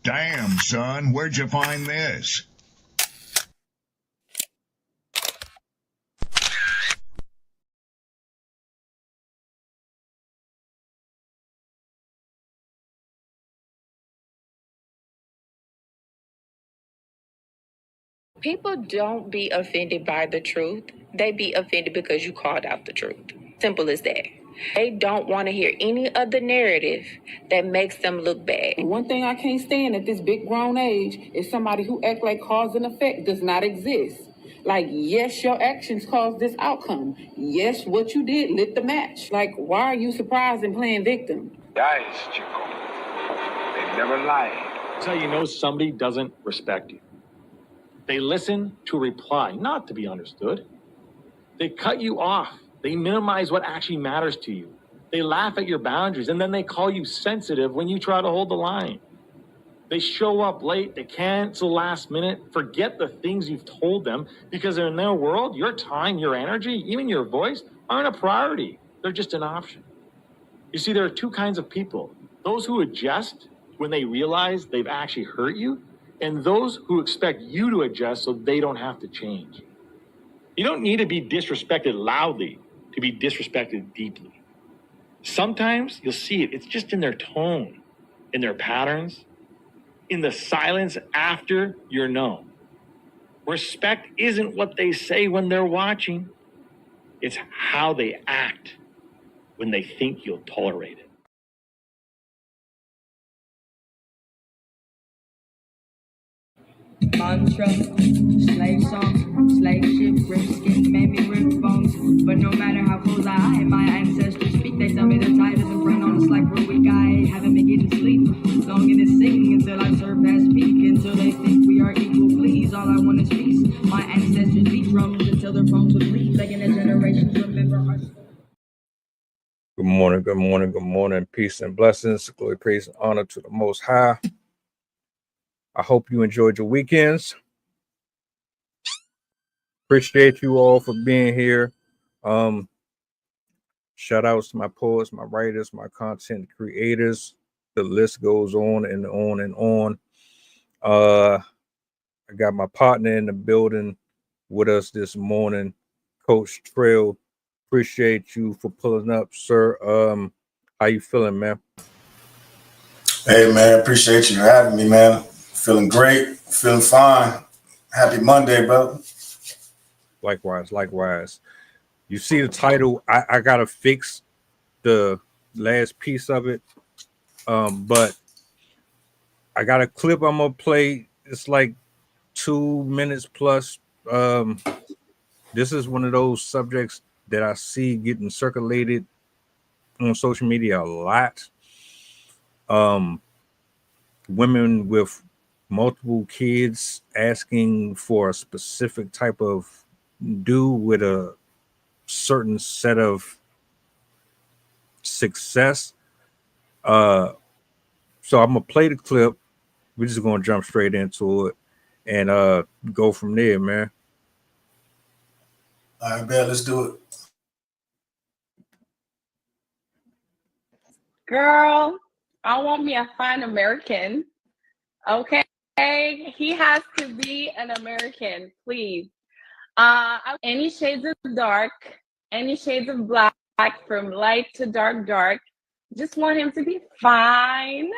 Damn, son, where'd you find this? People don't be offended by the truth. They be offended because you called out the truth. Simple as that. They don't want to hear any other narrative that makes them look bad. One thing I can't stand at this big grown age is somebody who act like cause and effect does not exist. Like, yes, your actions caused this outcome. Yes, what you did lit the match. Like, why are you surprised and playing victim? Guys, Chico, they never lied. That's how you know somebody doesn't respect you. They listen to reply, not to be understood. They cut you off. They minimize what actually matters to you. They laugh at your boundaries, and then they call you sensitive when you try to hold the line. They show up late, they cancel last minute, forget the things you've told them, because in their world, your time, your energy, even your voice aren't a priority. They're just an option. You see, there are two kinds of people. Those who adjust when they realize they've actually hurt you, and those who expect you to adjust so they don't have to change. You don't need to be disrespected loudly to be disrespected deeply. Sometimes you'll see it. It's just in their tone, in their patterns, in the silence after you're known. Respect isn't what they say when they're watching. It's how they act when they think you'll tolerate it. Mantra, slave song, slave ship, rip skin, made me rip bones. But no matter how close I am, my ancestors speak. They tell me the tide isn't friend on us like we're weak. I haven't been getting sleep. Longing to sing until I surpass peak. Until they think we are equal, please. All I want is peace. My ancestors beat drums until their bones would bleed. Begging the generations remember our story. Good morning, good morning, good morning. Peace and blessings. Glory, praise, and honor to the Most High. I hope you enjoyed your weekends. Appreciate you all for being here. Shout outs to my poets, my writers, my content creators. The list goes on and on and on. I got my partner in the building with us this morning, Coach Trail. Appreciate you for pulling up, sir. How you feeling, man? Hey, man, appreciate you having me, man. Feeling great, feeling fine. Happy Monday, brother. Likewise. You see the title, I gotta fix the last piece of it. But I got a clip I'm gonna play. It's like 2 minutes plus. This is one of those subjects that I see getting circulated on social media a lot. Women with multiple kids asking for a specific type of do with a certain set of success. So I'm gonna play the clip. We're just gonna jump straight into it and go from there, man. All right, man, let's do it. Girl, I want me a fine American. Okay, he has to be an American, please. Any shades of dark, any shades of black, from light to dark. Just want him to be fine,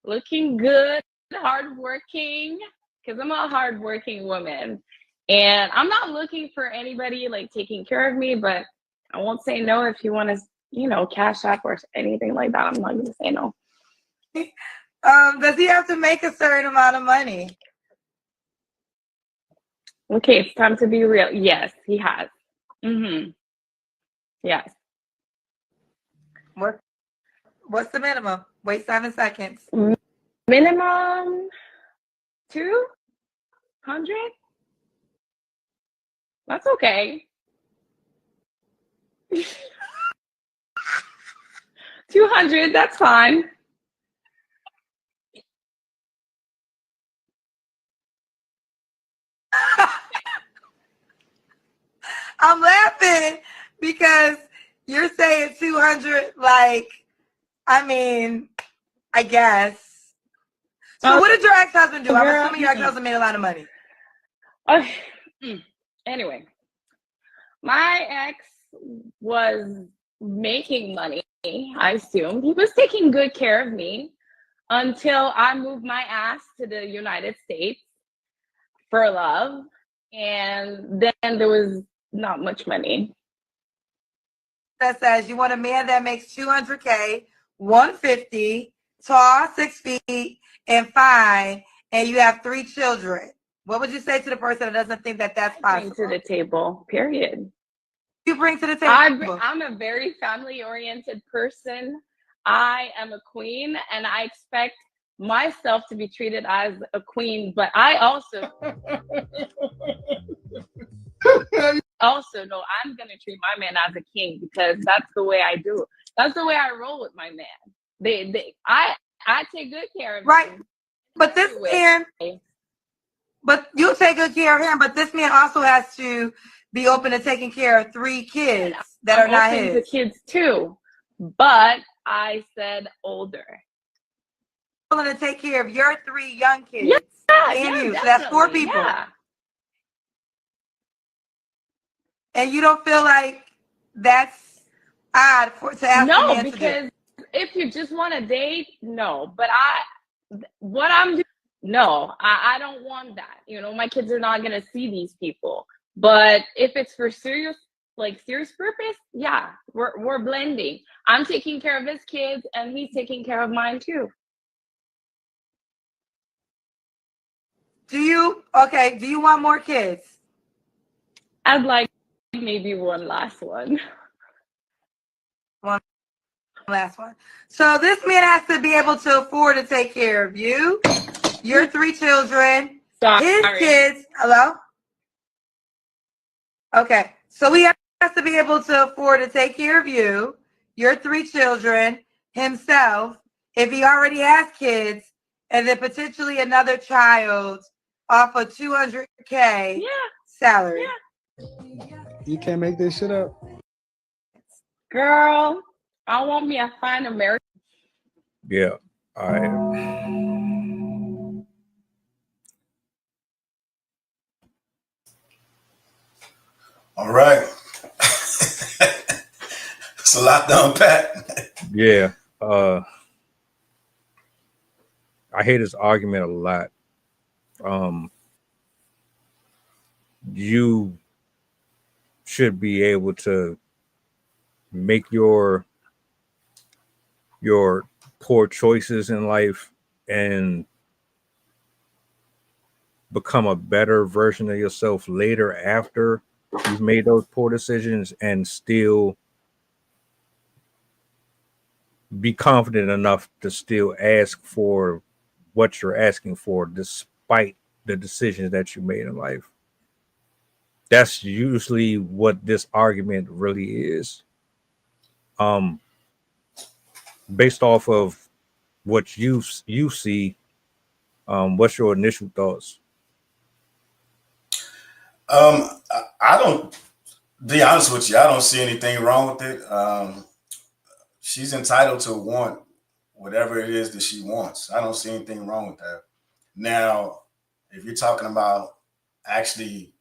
looking good, hardworking, because I'm a hardworking woman. And I'm not looking for anybody like taking care of me, but I won't say no if you want to, cash app or anything like that. I'm not going to say no. Does he have to make a certain amount of money? Okay, it's time to be real. Yes, he has. Yes. What's the minimum? Wait 7 seconds. Minimum 200. That's okay. 200. That's fine. I'm laughing because you're saying 200, like, I mean, I guess. So what did your ex-husband do? I'm Girl, assuming your ex-husband made a lot of money. Okay. Anyway, my ex was making money, I assumed. He was taking good care of me until I moved my ass to the United States for love. And then there was not much money. That says you want a man that makes $200K, 150, tall, 6 feet, and fine, and you have 3 children. What would you say to the person that doesn't think that that's Bring possible? to the table, period. You bring to the table. I'm a very family-oriented person. I am a queen, and I expect myself to be treated as a queen, but I also know I'm going to treat my man as a king, because that's the way I do. That's the way I roll with my man. I take good care of right. him. But this man, but you take good care of him, but this man also has to be open to taking care of 3 kids that are not his. The kids too, but I said older. Willing to take care of your 3 young kids and you. So that's 4 people. Yeah. And you don't feel like that's odd to ask a man to do? No, because if you just want to date, no. But I don't want that. You know, my kids are not going to see these people. But if it's for serious purpose, yeah, we're blending. I'm taking care of his kids, and he's taking care of mine too. Do you want more kids? I'd like maybe one last one. One last one. So this man has to be able to afford to take care of you, your 3 children, his kids. Hello? Okay. So he has to be able to afford to take care of you, your 3 children, himself, if he already has kids, and then potentially another child off a $200K salary. Yeah. You can't make this shit up. Girl, I want me a fine American. Yeah, I All right. It's a lot to unpack. Yeah. I hear this argument a lot. You should be able to make your poor choices in life and become a better version of yourself later after you've made those poor decisions, and still be confident enough to still ask for what you're asking for despite the decisions that you made in life. That's usually what this argument really is. Based off of what you see, what's your initial thoughts? I don't, be honest with you, I don't see anything wrong with it. She's entitled to want whatever it is that she wants. I don't see anything wrong with that. Now, if you're talking about actually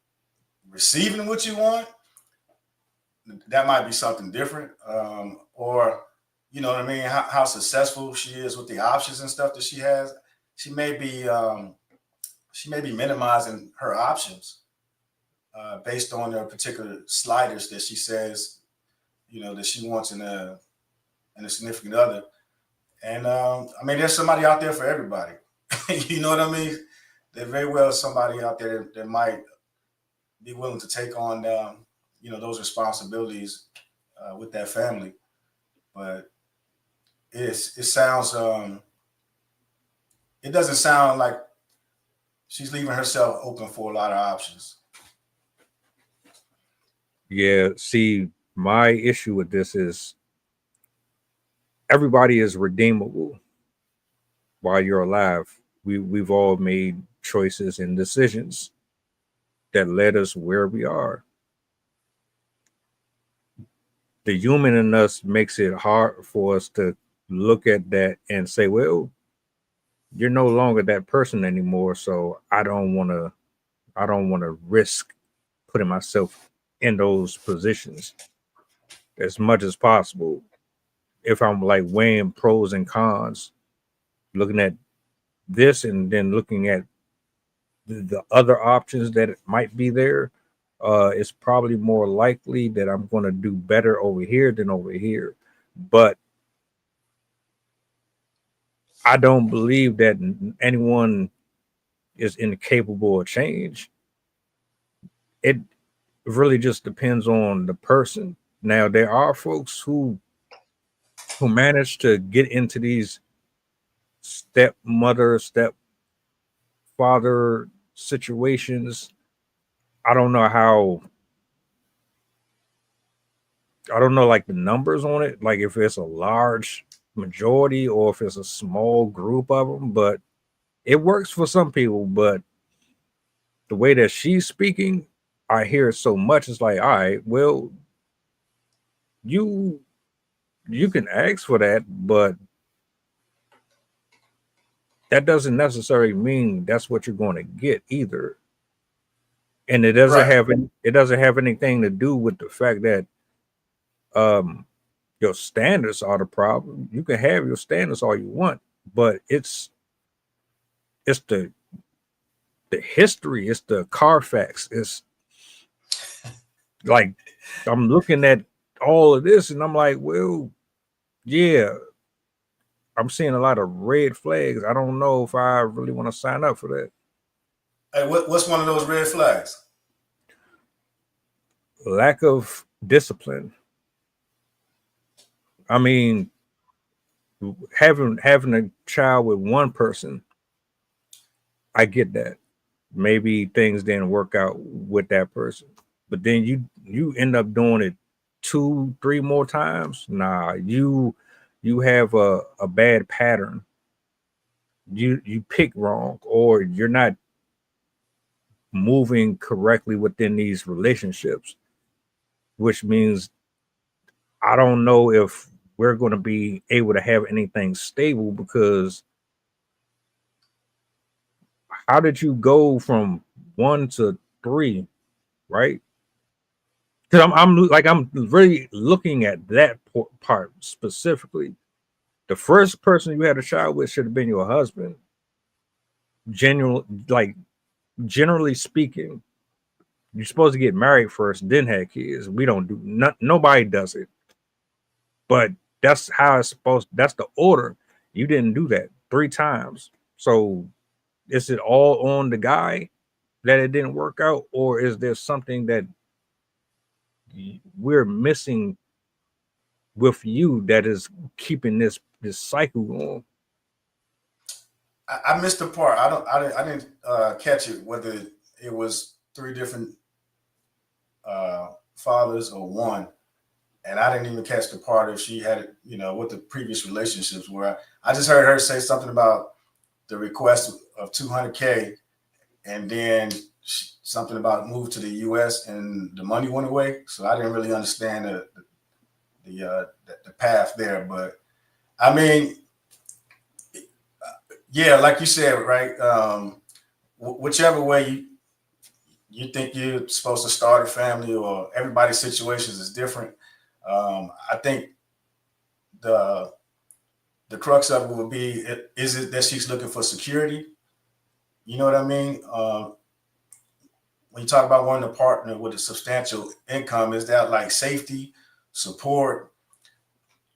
receiving what you want, that might be something different. Or, you know what I mean, how successful she is with the options and stuff that she has. She may be minimizing her options based on the particular sliders that she says, you know, that she wants in a significant other. And I mean, there's somebody out there for everybody. You know what I mean? There very well is somebody out there that might be willing to take on, you know, those responsibilities with that family. But it sounds, it doesn't sound like she's leaving herself open for a lot of options. Yeah, see, my issue with this is everybody is redeemable while you're alive. We've all made choices and decisions that led us where we are. The human in us makes it hard for us to look at that and say, well, you're no longer that person anymore. So I don't want to risk putting myself in those positions as much as possible. If I'm like weighing pros and cons, looking at this and then looking at the other options that might be there, it's probably more likely that I'm going to do better over here than over here. But I don't believe that anyone is incapable of change. It really just depends on the person. Now, there are folks who manage to get into these stepmother, stepfather situations. I don't know how I don't know like the numbers on it, like if it's a large majority or if it's a small group of them, but it works for some people. But the way that she's speaking, I hear it so much. It's like, all right, well, you you can ask for that, but that doesn't necessarily mean that's what you're going to get either. And Right. it doesn't have anything to do with the fact that um your standards are the problem. You can have your standards all you want, but it's the history, it's the Carfax. It's like I'm looking at all of this and I'm like, well, yeah, I'm seeing a lot of red flags. I don't know if I really want to sign up for that. Hey, what's one of those red flags? Lack of discipline. I mean, having a child with one person, I get that. Maybe things didn't work out with that person, but then you end up doing it two, three more times. Nah, you have a bad pattern. You pick wrong, or you're not moving correctly within these relationships, which means I don't know if we're going to be able to have anything stable because how did you go from one to three, right? Because I'm really looking at that part specifically. The first person you had a child with should have been your husband. General, like generally speaking, you're supposed to get married first, then have kids. We don't do nobody does it, but that's how it's supposed. That's the order. You didn't do that three times. So is it all on the guy that it didn't work out, or is there something that we're missing with you that is keeping this cycle going? I missed the part. I didn't catch it. Whether it was three different fathers or one, and I didn't even catch the part if she had, what the previous relationships were. I just heard her say something about the request of 200K, and then something about move to the U.S. and the money went away. So I didn't really understand the path there. But I mean, yeah, like you said, right? Whichever way you think you're supposed to start a family, or everybody's situations is different. I think the crux of it would be, is it that she's looking for security? You know what I mean? When you talk about wanting a partner with a substantial income, is that like safety, support?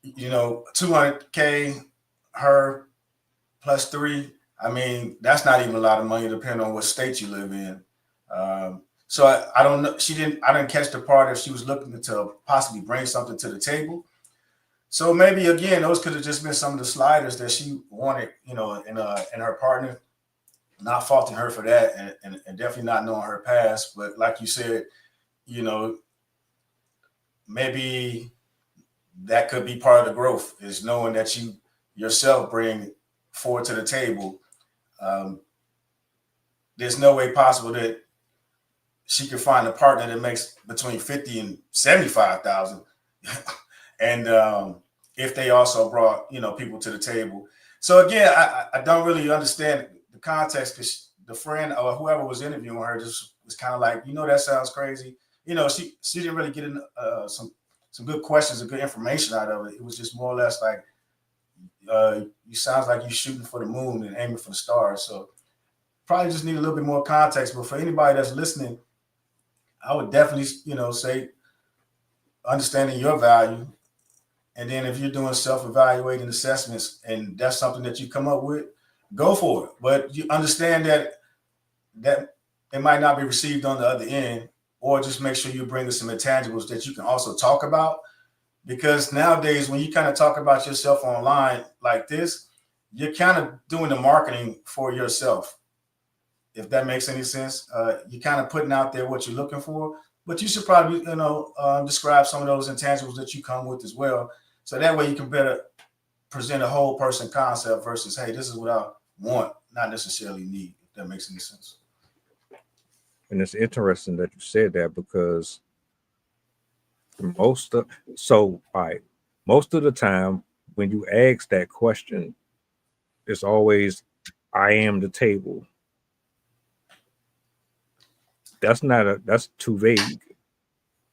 200K, her plus three. I mean, that's not even a lot of money, depending on what state you live in. So I don't know. I didn't catch the part if she was looking to possibly bring something to the table. So maybe again, those could have just been some of the sliders that she wanted, in her partner. Not faulting her for that, and definitely not knowing her past. But like you said, maybe that could be part of the growth, is knowing that you yourself bring forward to the table. There's no way possible that she could find a partner that makes between 50 and 75,000, and if they also brought people to the table. So again, I don't really understand the context, because the friend or whoever was interviewing her just was kind of like, that sounds crazy. She didn't really get in, some good questions or good information out of it. It was just more or less like, you sounds like you're shooting for the moon and aiming for the stars. So probably just need a little bit more context. But for anybody that's listening, I would definitely, say understanding your value. And then if you're doing self-evaluating assessments and that's something that you come up with, go for it. But you understand that it might not be received on the other end, or just make sure you bring us some intangibles that you can also talk about. Because nowadays, when you kind of talk about yourself online like this, you're kind of doing the marketing for yourself. If that makes any sense, you're kind of putting out there what you're looking for, but you should probably, describe some of those intangibles that you come with as well. So that way you can better present a whole person concept versus, hey, this is what I want, not necessarily need, if that makes any sense. And it's interesting that you said that, because most of the time when you ask that question, it's always, I am the table. That's too vague.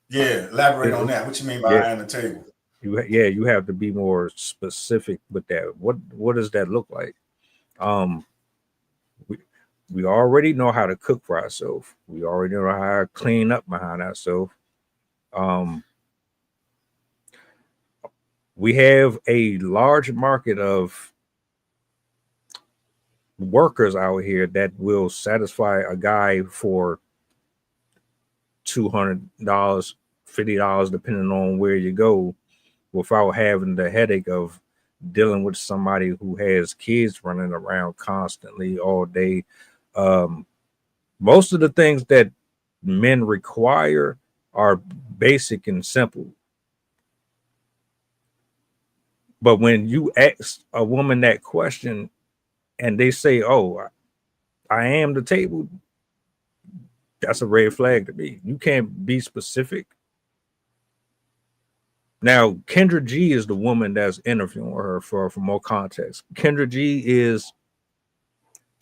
Yeah, elaborate on that. What you mean by I am the table? You have to be more specific with that. What does that look like? We already know how to cook for ourselves. We already know how to clean up behind ourselves. We have a large market of workers out here that will satisfy a guy for $200, $50, depending on where you go, without having the headache of dealing with somebody who has kids running around constantly all day. Most of the things that men require are basic and simple. But when you ask a woman that question and they say, oh, I am the table, that's a red flag to me. You can't be specific. Now, Kendra G is the woman that's interviewing her for more context. Kendra G is,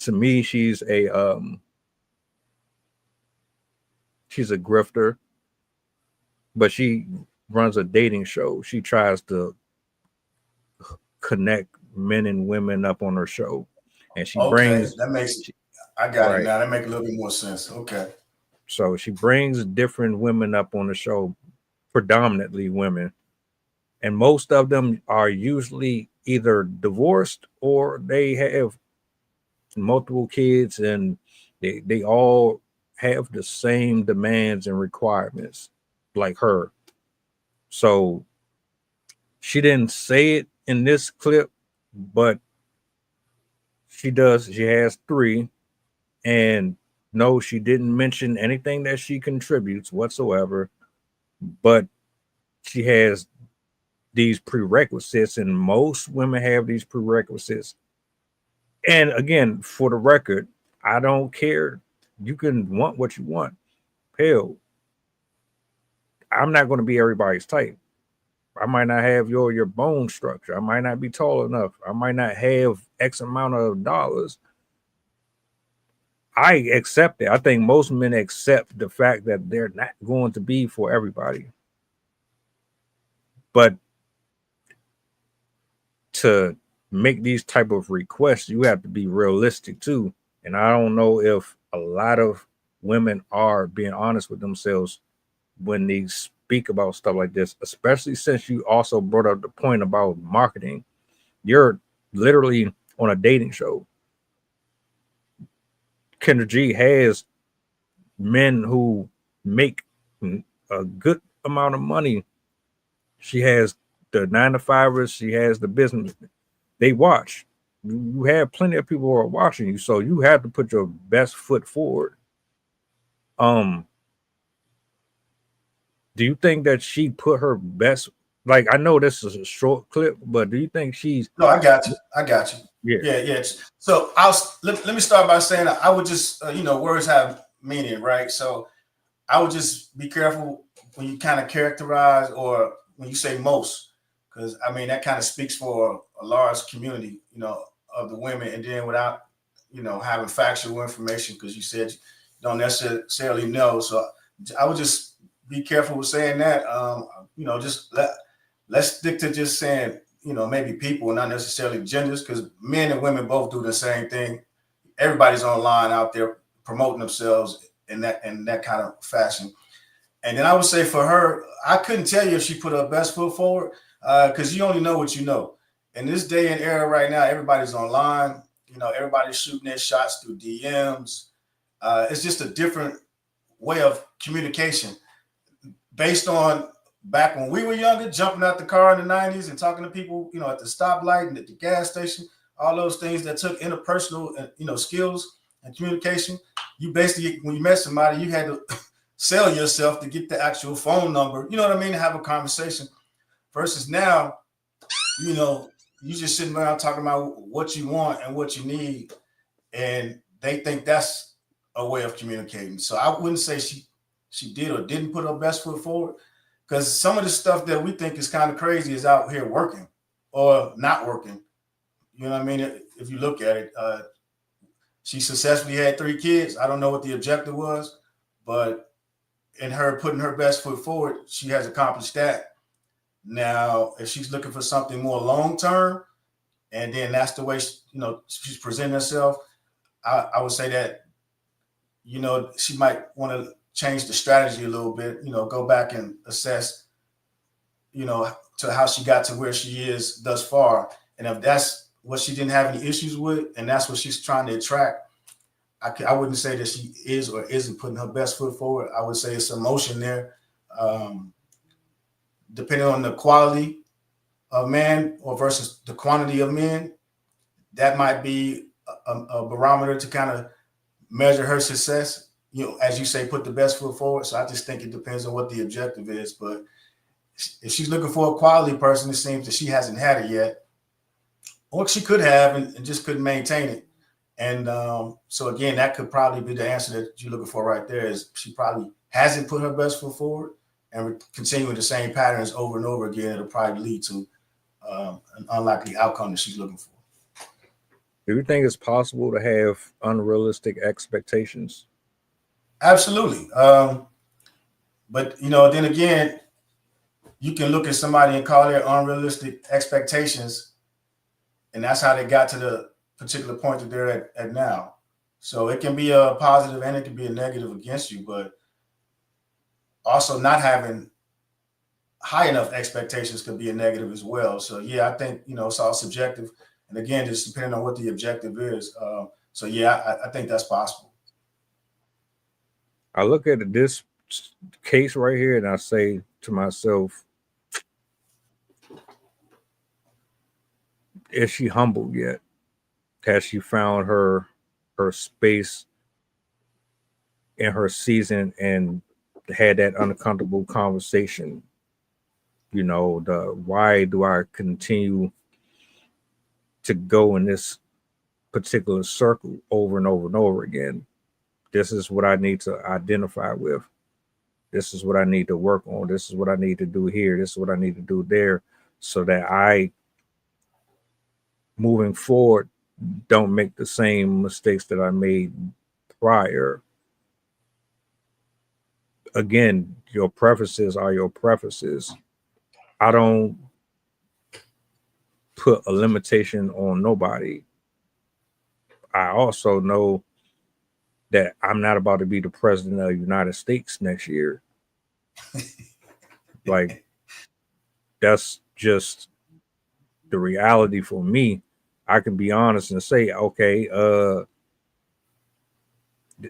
to me, she's a grifter, but she runs a dating show. She tries to connect men and women up on her show, and she brings. I got it now. That makes a little bit more sense. Okay. So she brings different women up on the show, predominantly women. And most of them are usually either divorced or they have multiple kids, and they all have the same demands and requirements like her. So she didn't say it in this clip, but she does. She has 3. And no, she didn't mention anything that she contributes whatsoever, but she has these prerequisites, and most women have these prerequisites. And again, for the record, I don't care. You can want what you want. Hell, I'm not going to be everybody's type. I might not have your bone structure. I might not be tall enough. I might not have X amount of dollars. I accept it. I think most men accept the fact that they're not going to be for everybody. But to make these type of requests, you have to be realistic too. And I don't know if a lot of women are being honest with themselves when they speak about stuff like this, especially since you also brought up the point about marketing. You're literally on a dating show. Kendra G has men who make a good amount of money. She has the 9-to-5ers. She has the business. They watch. You have plenty of people who are watching you, so you have to put your best foot forward. Do you think that she put her best? Like, I know this is a short clip, but do you think she's? No, I got you. Yeah. So let me start by saying I would just words have meaning, right? So I would just be careful when you kind of characterize or when you say most, because I mean that kind of speaks for a large community, of the women, and then without, having factual information, because you said you don't necessarily know. So I would just be careful with saying that. Just let's stick to just saying, maybe people, not necessarily genders, because men and women both do the same thing. Everybody's online out there promoting themselves in that kind of fashion. And then I would say for her, I couldn't tell you if she put her best foot forward, because you only know what you know. In this day and era right now, everybody's online. Everybody's shooting their shots through DMs. It's just a different way of communication based on back when we were younger, jumping out the car in the 90s and talking to people, at the stoplight and at the gas station, all those things that took interpersonal, skills and communication. You basically, when you met somebody, you had to sell yourself to get the actual phone number, you know what I mean, to have a conversation. Versus now, you just sitting around talking about what you want and what you need, and they think that's a way of communicating. So I wouldn't say she did or didn't put her best foot forward, because some of the stuff that we think is kind of crazy is out here working or not working. You know what I mean? If you look at it, she successfully had 3 kids. I don't know what the objective was, but in her putting her best foot forward, she has accomplished that. Now, if she's looking for something more long-term, and then that's the way she's presenting herself, I would say that, she might want to change the strategy a little bit, go back and assess, to how she got to where she is thus far. And if that's what she didn't have any issues with, and that's what she's trying to attract, I wouldn't say that she is or isn't putting her best foot forward. I would say it's emotion there. Depending on the quality of man or versus the quantity of men, that might be a barometer to kind of measure her success. As you say, put the best foot forward. So I just think it depends on what the objective is. But if she's looking for a quality person, it seems that she hasn't had it yet, or she could have and just couldn't maintain it. And so again, that could probably be the answer that you're looking for right there, is she probably hasn't put her best foot forward, and continuing the same patterns over and over again, it'll probably lead to an unlikely outcome that she's looking for. Do you think it's possible to have unrealistic expectations? Absolutely. But, then again, you can look at somebody and call their unrealistic expectations, and that's how they got to the particular point that they're at now. So it can be a positive and it can be a negative against you, but also not having high enough expectations could be a negative as well. So yeah, I think, it's all subjective. And again, just depending on what the objective is. So yeah, I think that's possible. I look at this case right here and I say to myself, is she humbled yet? Has she found her space in her season and had that uncomfortable conversation? Why do I continue to go in this particular circle over and over and over again? This is what I need to identify with. This is what I need to work on. This is what I need to do here. This is what I need to do there, so that I, moving forward, don't make the same mistakes that I made prior. Again, your preferences are your preferences. I don't put a limitation on nobody. I also know that I'm not about to be the president of the United States next year. Like, that's just the reality for me. I can be honest and say, okay,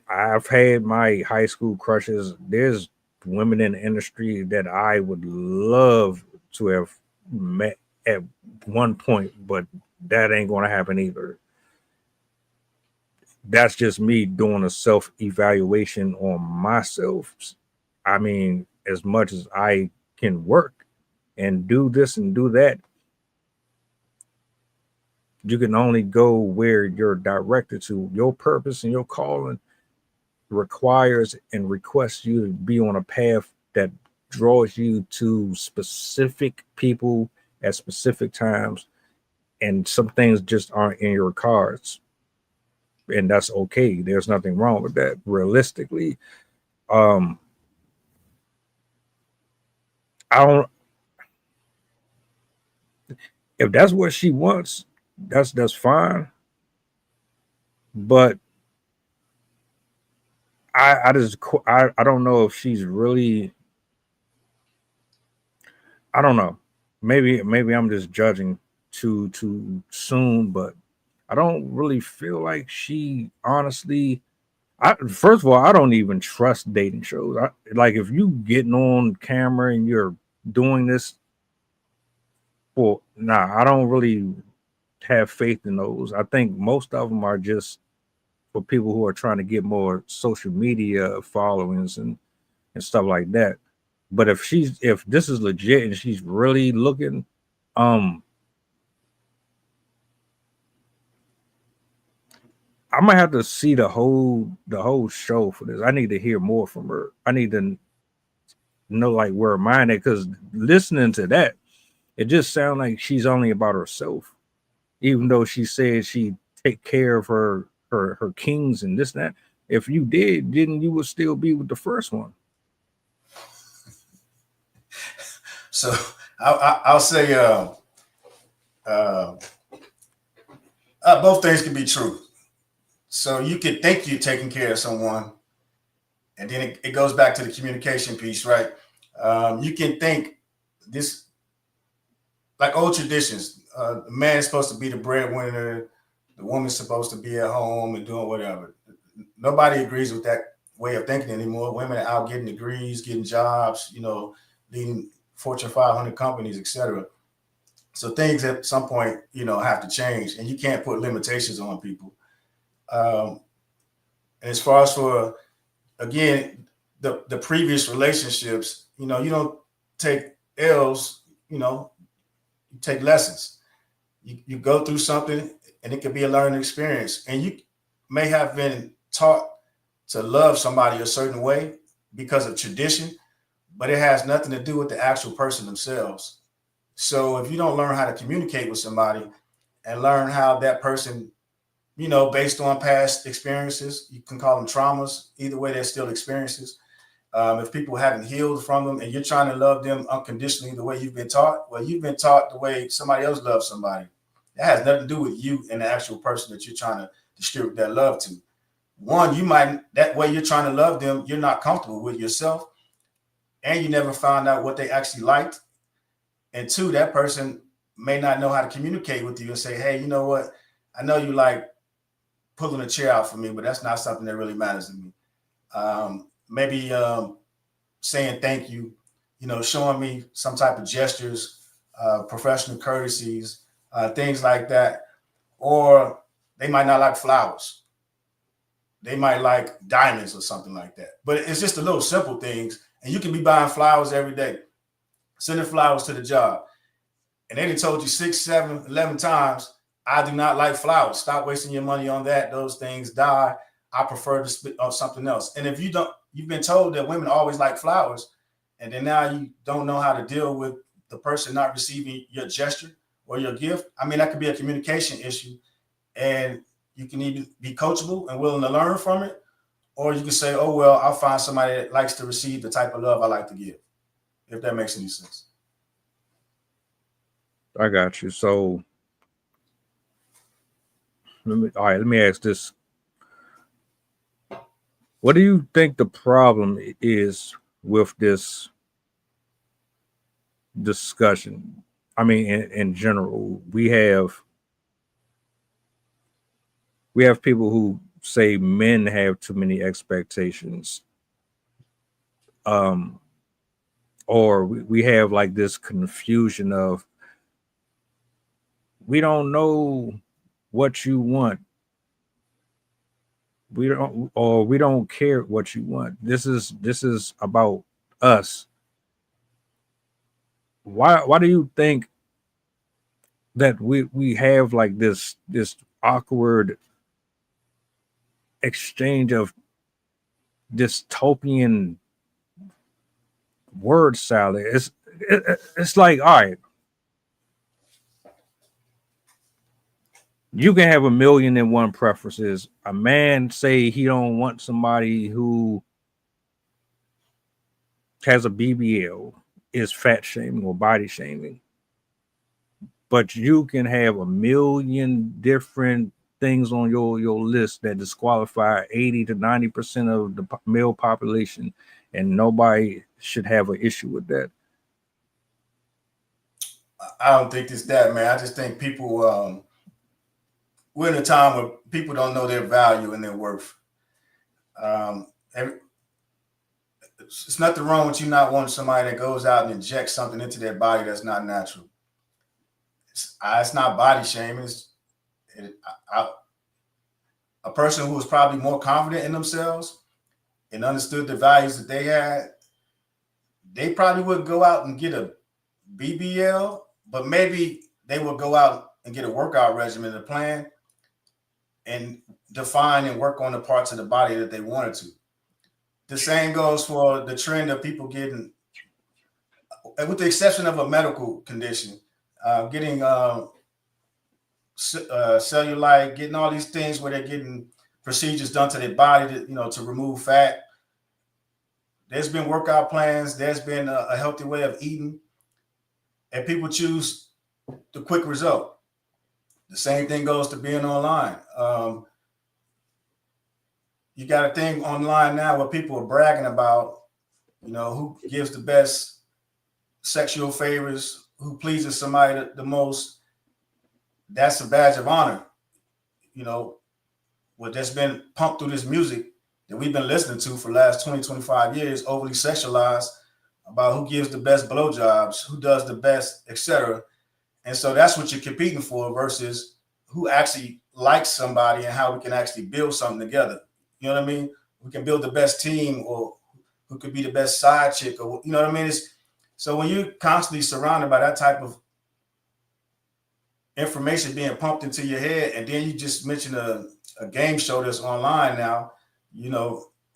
I've had my high school crushes. There's women in the industry that I would love to have met at one point, but that ain't going to happen either. That's just me doing a self-evaluation on myself. I mean, as much as I can work and do this and do that, you can only go where you're directed to. Your purpose and your calling requires and requests you to be on a path that draws you to specific people at specific times and some things just aren't in your cards, and that's okay. There's nothing wrong with that. Realistically, I don't. If that's what she wants, that's fine. But I don't know if she's really. I don't know. Maybe I'm just judging too soon, but I don't really feel like she honestly. First of all, I don't even trust dating shows. Like if you getting on camera and you're doing this for I don't really have faith in those. I think most of them are just for people who are trying to get more social media followings and stuff like that. But if this is legit and she's really looking, um, I might have to see the whole show for this. I need to hear more from her. I need to know like where her mind at, because listening to that, it just sounds like she's only about herself. Even though she said she take care of her kings and this and that. If you didn't you would still be with the first one. So I'll say both things can be true. So you could think you're taking care of someone, and then it goes back to the communication piece, right? You can think this, like old traditions. The man is supposed to be the breadwinner, the woman's supposed to be at home and doing whatever. Nobody agrees with that way of thinking anymore. Women are out getting degrees, getting jobs, leading Fortune 500 companies, etc. So things at some point, have to change, and you can't put limitations on people. As far as for, again, the previous relationships, you don't take L's, you take lessons. You go through something, and it could be a learning experience, and you may have been taught to love somebody a certain way because of tradition, but it has nothing to do with the actual person themselves. So if you don't learn how to communicate with somebody and learn how that person, based on past experiences, you can call them traumas. Either way, they're still experiences. If people haven't healed from them and you're trying to love them unconditionally the way you've been taught, well, you've been taught the way somebody else loves somebody. That has nothing to do with you and the actual person that you're trying to distribute that love to. One, that way you're trying to love them, you're not comfortable with yourself, and you never found out what they actually liked. And two, that person may not know how to communicate with you and say, hey, you know what? I know you like pulling a chair out for me, but that's not something that really matters to me. Maybe saying thank you, showing me some type of gestures, professional courtesies, things like that. Or they might not like flowers. They might like diamonds or something like that. But it's just the little simple things. And you can be buying flowers every day, sending flowers to the job. And they done told you 6, 7, 11 times, I do not like flowers. Stop wasting your money on that. Those things die. I prefer to spit on something else. And if you've been told that women always like flowers, and then now you don't know how to deal with the person not receiving your gesture or your gift. I mean, that could be a communication issue. And you can either be coachable and willing to learn from it, or you can say, oh, well, I'll find somebody that likes to receive the type of love I like to give, if that makes any sense. I got you. So let me ask this. What do you think the problem is with this discussion? I mean, in general, we have people who say men have too many expectations, or we have like this confusion of we don't know what you want. We don't care what you want. This is about us. Why do you think that we have like this awkward exchange of dystopian word salad? It's like, all right, You can have 1,000,001 preferences. A man say he don't want somebody who has a BBL, is fat shaming or body shaming. But you can have 1,000,000 different things on your list that disqualify 80 to 90% of the male population, and nobody should have an issue with that. I don't think it's that, man. I just think people, we're in a time where people don't know their value and their worth. It's nothing wrong with you not wanting somebody that goes out and injects something into their body that's not natural. It's not body shaming. A person who was probably more confident in themselves and understood the values that they had, they probably would go out and get a BBL, but maybe they would go out and get a workout regimen, a plan, and define and work on the parts of the body that they wanted to. The same goes for the trend of people getting, with the exception of a medical condition, getting cellulite, getting all these things where they're getting procedures done to their body to remove fat. There's been workout plans. There's been a healthy way of eating, and people choose the quick result. The same thing goes to being online. You got a thing online now where people are bragging about, who gives the best sexual favors, who pleases somebody the most. That's a badge of honor. What that's been pumped through this music that we've been listening to for the last 20, 25 years, overly sexualized, about who gives the best blowjobs, who does the best, etc. And so that's what you're competing for versus who actually likes somebody and how we can actually build something together. You know what I mean? We can build the best team, or who could be the best side chick, or you know what I mean? So when you're constantly surrounded by that type of information being pumped into your head, and then you just mentioned a game show that's online now,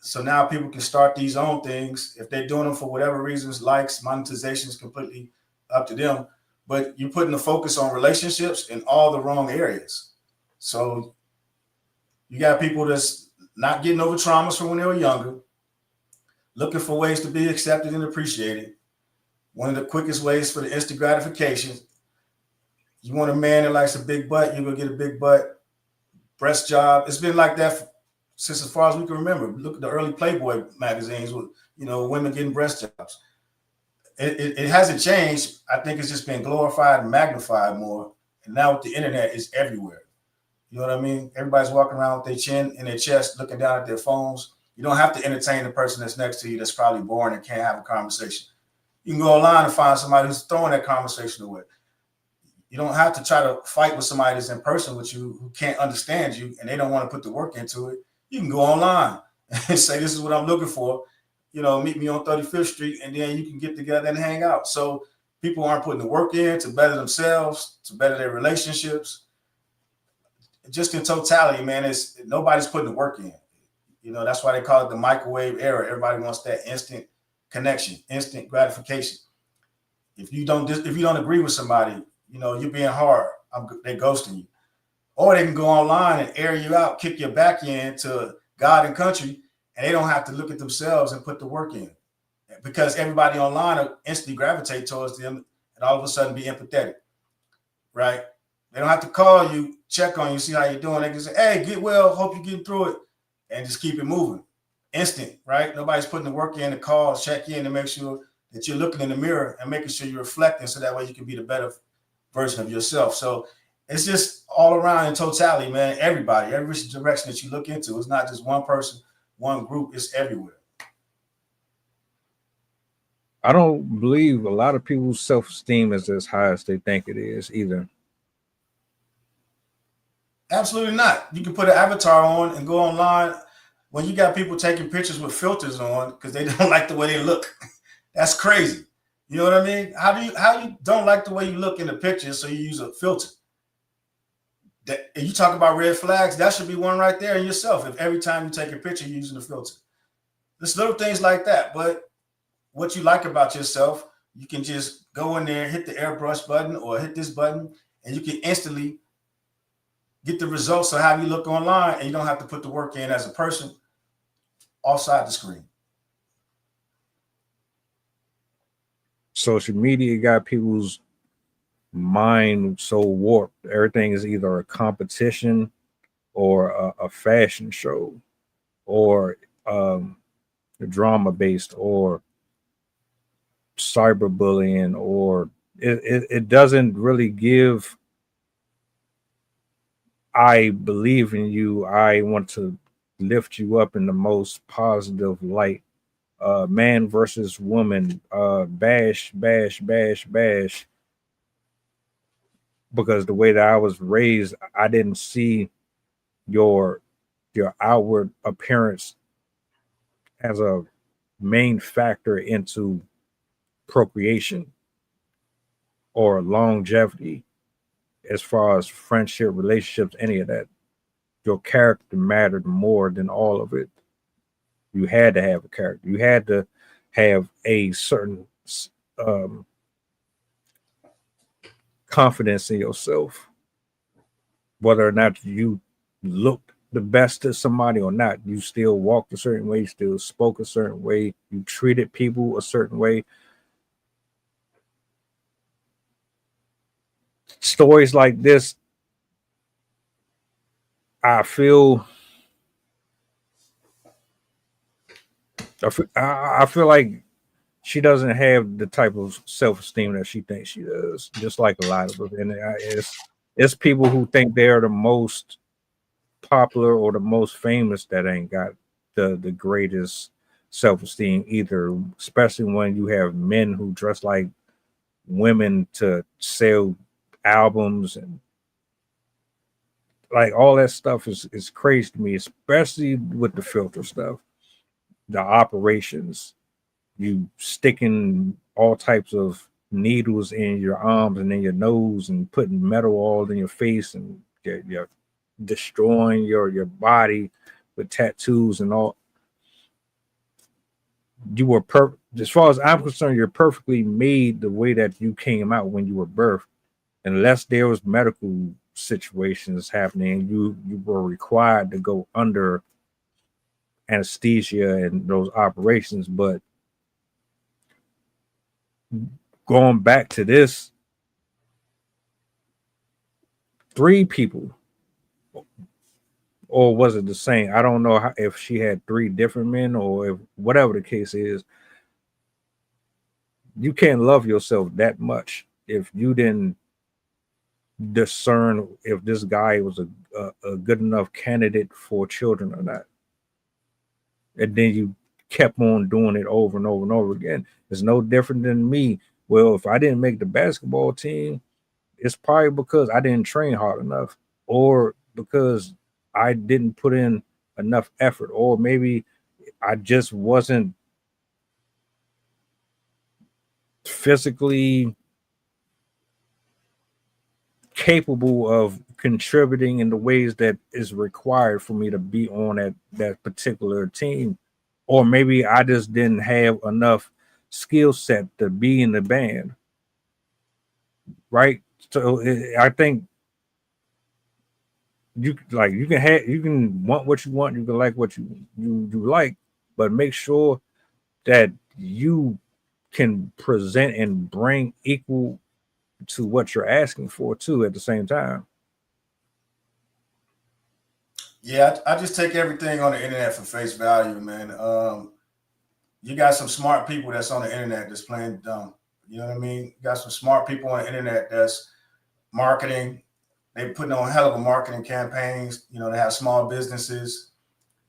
so now people can start these own things if they're doing them for whatever reasons, likes, monetization is completely up to them. But you're putting the focus on relationships in all the wrong areas. So you got people that's not getting over traumas from when they were younger, looking for ways to be accepted and appreciated. One of the quickest ways for the instant gratification. You want a man that likes a big butt, you're going to get a big butt. Breast job. It's been like that since as far as we can remember. Look at the early Playboy magazines with, women getting breast jobs. It hasn't changed. I think it's just been glorified and magnified more. And now with the internet, it's everywhere. You know what I mean? Everybody's walking around with their chin in their chest, looking down at their phones. You don't have to entertain the person that's next to you that's probably boring and can't have a conversation. You can go online and find somebody who's throwing that conversation away. You don't have to try to fight with somebody that's in person with you who can't understand you and they don't want to put the work into it. You can go online and say, this is what I'm looking for. Meet me on 35th Street, and then you can get together and hang out. So people aren't putting the work in to better themselves, to better their relationships. Just in totality, man, nobody's putting the work in. That's why they call it the microwave era. Everybody wants that instant connection, instant gratification. If you don't agree with somebody, you're being hard. They're ghosting you. Or they can go online and air you out, kick your back end to God and country, and they don't have to look at themselves and put the work in. Because everybody online will instantly gravitate towards them and all of a sudden be empathetic, right? They don't have to call you, check on you, see how you're doing. They can say, hey, get well, hope you're getting through it, and just keep it moving. Instant, right? Nobody's putting the work in to call, check in, to make sure that you're looking in the mirror and making sure you're reflecting so that way you can be the better version of yourself. So it's just all around in totality, man. Everybody, every direction that you look into, it's not just one person, one group, it's everywhere. I don't believe a lot of people's self-esteem is as high as they think it is either. Absolutely not. You can put an avatar on and go online. When you got people taking pictures with filters on because they don't like the way they look, that's crazy. You know what I mean? How you don't like the way you look in the picture, so you use a filter? That, and you talk about red flags, that should be one right there in yourself. If every time you take a picture, you're using a filter. There's little things like that. But what you like about yourself, you can just go in there, hit the airbrush button or hit this button, and you can instantly get the results of how you look online, and you don't have to put the work in as a person offside the screen. Social media got people's mind so warped. Everything is either a competition or a fashion show or drama based or cyberbullying, or it doesn't really give I believe in you, I want to lift you up in the most positive light. Man versus woman, bash, bash, bash, bash. Because the way that I was raised, I didn't see your outward appearance as a main factor into procreation or longevity, as far as friendship, relationships, any of that. Your character mattered more than all of it. You had to have a character. You had to have a certain confidence in yourself, whether or not you looked the best to somebody or not. You still walked a certain way, you still spoke a certain way, you treated people a certain way. Stories like this, I feel like she doesn't have the type of self-esteem that she thinks she does, just like a lot of us. And it's people who think they're the most popular or the most famous that ain't got the greatest self-esteem either, especially when you have men who dress like women to sell albums, and like all that stuff is crazy to me, especially with the filter stuff, the operations, you sticking all types of needles in your arms and in your nose and putting metal all in your face, and you're destroying your body with tattoos and all. You were as far as I'm concerned, you're perfectly made the way that you came out when you were birthed, unless there was medical situations happening. You were required to go under anesthesia and those operations. But going back to this, 3 people, or was it the same? I don't know if she had 3 different men, or if whatever the case is. You can't love yourself that much if you didn't discern if this guy was a good enough candidate for children or not. And then you kept on doing it over and over and over again. It's no different than me. Well, if I didn't make the basketball team, it's probably because I didn't train hard enough, or because I didn't put in enough effort, or maybe I just wasn't physically capable of contributing in the ways that is required for me to be on that particular team. Or maybe I just didn't have enough skill set to be in the band, right? So I think you can want what you want, you can like what you like, but make sure that you can present and bring equal to what you're asking for too at the same time. Yeah, I just take everything on the internet for face value, man. You got some smart people that's on the internet that's playing dumb. You know what I mean? You got some smart people on the internet that's marketing. They're putting on hell of a marketing campaigns. You know, they have small businesses.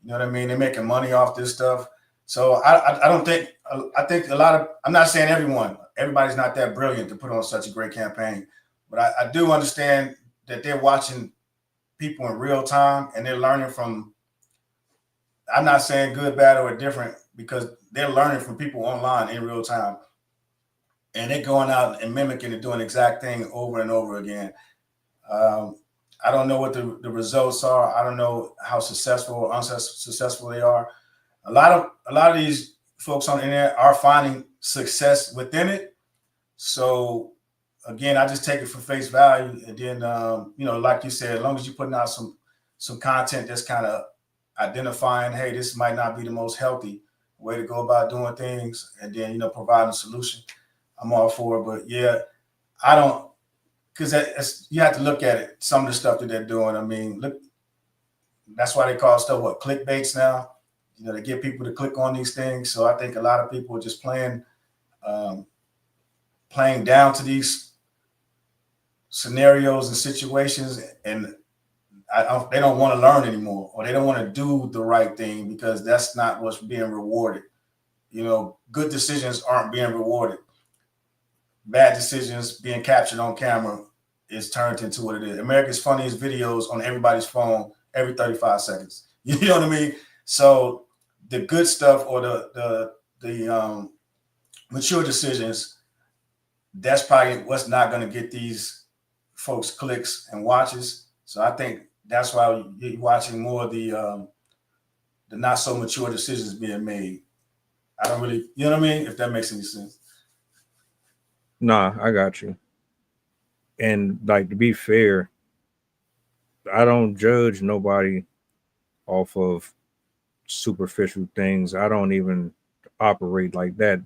You know what I mean? They're making money off this stuff. So I don't think, I think a lot of, I'm not saying everybody's not that brilliant to put on such a great campaign, but I do understand that they're watching people in real time and they're learning from, I'm not saying good, bad, or different, because they're learning from people online in real time. And they're going out and mimicking and doing the exact thing over and over again. I don't know what the results are. I don't know how successful or unsuccessful they are. A lot of these folks on the internet are finding success within it. So again, I just take it for face value, and then like you said, as long as you're putting out some content that's kind of identifying, hey, this might not be the most healthy way to go about doing things, and then providing a solution, I'm all for it. But yeah, I don't, because you have to look at it. Some of the stuff that they're doing, I mean, look, that's why they call stuff what clickbaits now. They get people to click on these things. So I think a lot of people are just playing down to these scenarios and situations, and they don't want to learn anymore, or they don't want to do the right thing because that's not what's being rewarded. Good decisions aren't being rewarded. Bad decisions being captured on camera is turned into what it is. America's Funniest Videos on everybody's phone every 35 seconds. You know what I mean? So the good stuff, or the mature decisions, that's probably what's not going to get these folks clicks and watches. So I think that's why you're watching more of the not so mature decisions being made. I don't really, you know what I mean? If that makes any sense. Nah, I got you. And like, to be fair, I don't judge nobody off of superficial things. I don't even operate like that.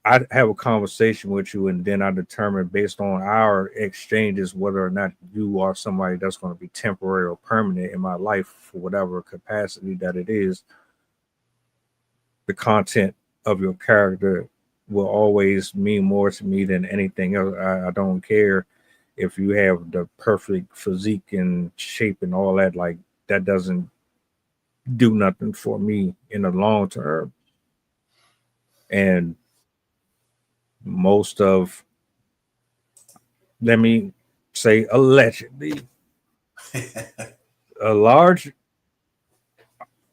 I have a conversation with you, and then I determine based on our exchanges whether or not you are somebody that's going to be temporary or permanent in my life for whatever capacity that it is. The content of your character will always mean more to me than anything else. I don't care if you have the perfect physique and shape and all that. Like, that doesn't do nothing for me in the long term. And most of, let me say, allegedly, a large,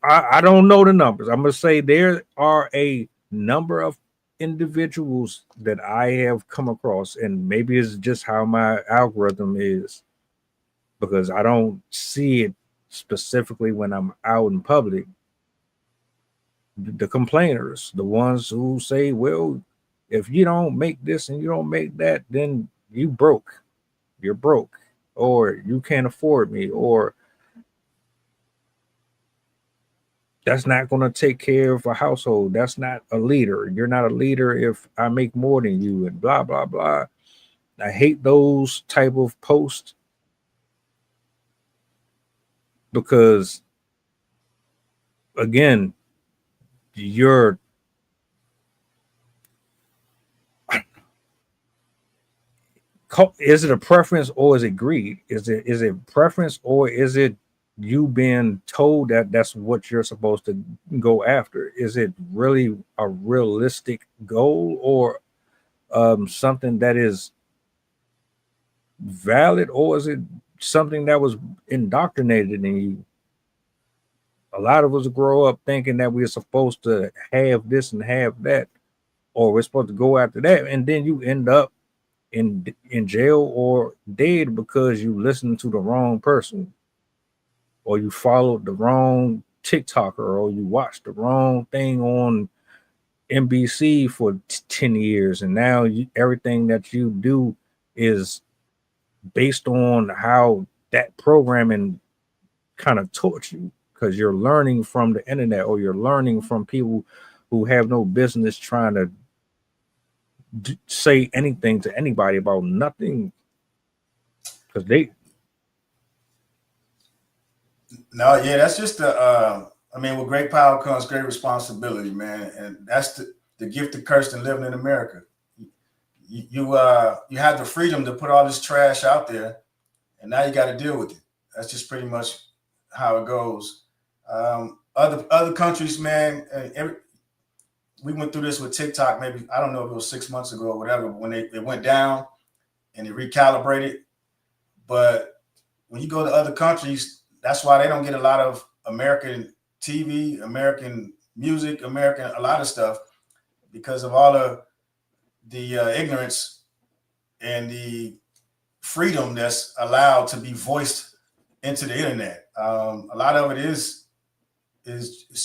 I don't know the numbers. I'm going to say there are a number of individuals that I have come across, and maybe it's just how my algorithm is, because I don't see it specifically when I'm out in public. The complainers, the ones who say, well, if you don't make this and you don't make that, then you're broke, or you can't afford me, or that's not going to take care of a household. That's not a leader. You're not a leader if I make more than you, and blah, blah, blah. I hate those type of posts, because, again, is it a preference or is it greed? Is it preference, or is it you being told that that's what you're supposed to go after? Is it really a realistic goal, or something that is valid, or is it something that was indoctrinated in you? A lot of us grow up thinking that we're supposed to have this and have that, or we're supposed to go after that, and then you end up in jail or dead because you listened to the wrong person, or you followed the wrong TikToker, or you watched the wrong thing on NBC for 10 years, and now everything that you do is based on how that programming kind of taught you, because you're learning from the internet, or you're learning from people who have no business trying to say anything to anybody about nothing, because they. No, yeah, that's just with great power comes great responsibility, man, and that's the gift of cursed and living in America. You have the freedom to put all this trash out there, and now you got to deal with it. That's just pretty much how it goes. Other countries, man, we went through this with TikTok. Maybe, I don't know if it was 6 months ago or whatever, but when it went down and it recalibrated. But when you go to other countries, that's why they don't get a lot of American TV, American music, a lot of stuff, because of all of the ignorance and the freedom that's allowed to be voiced into the internet. A lot of it is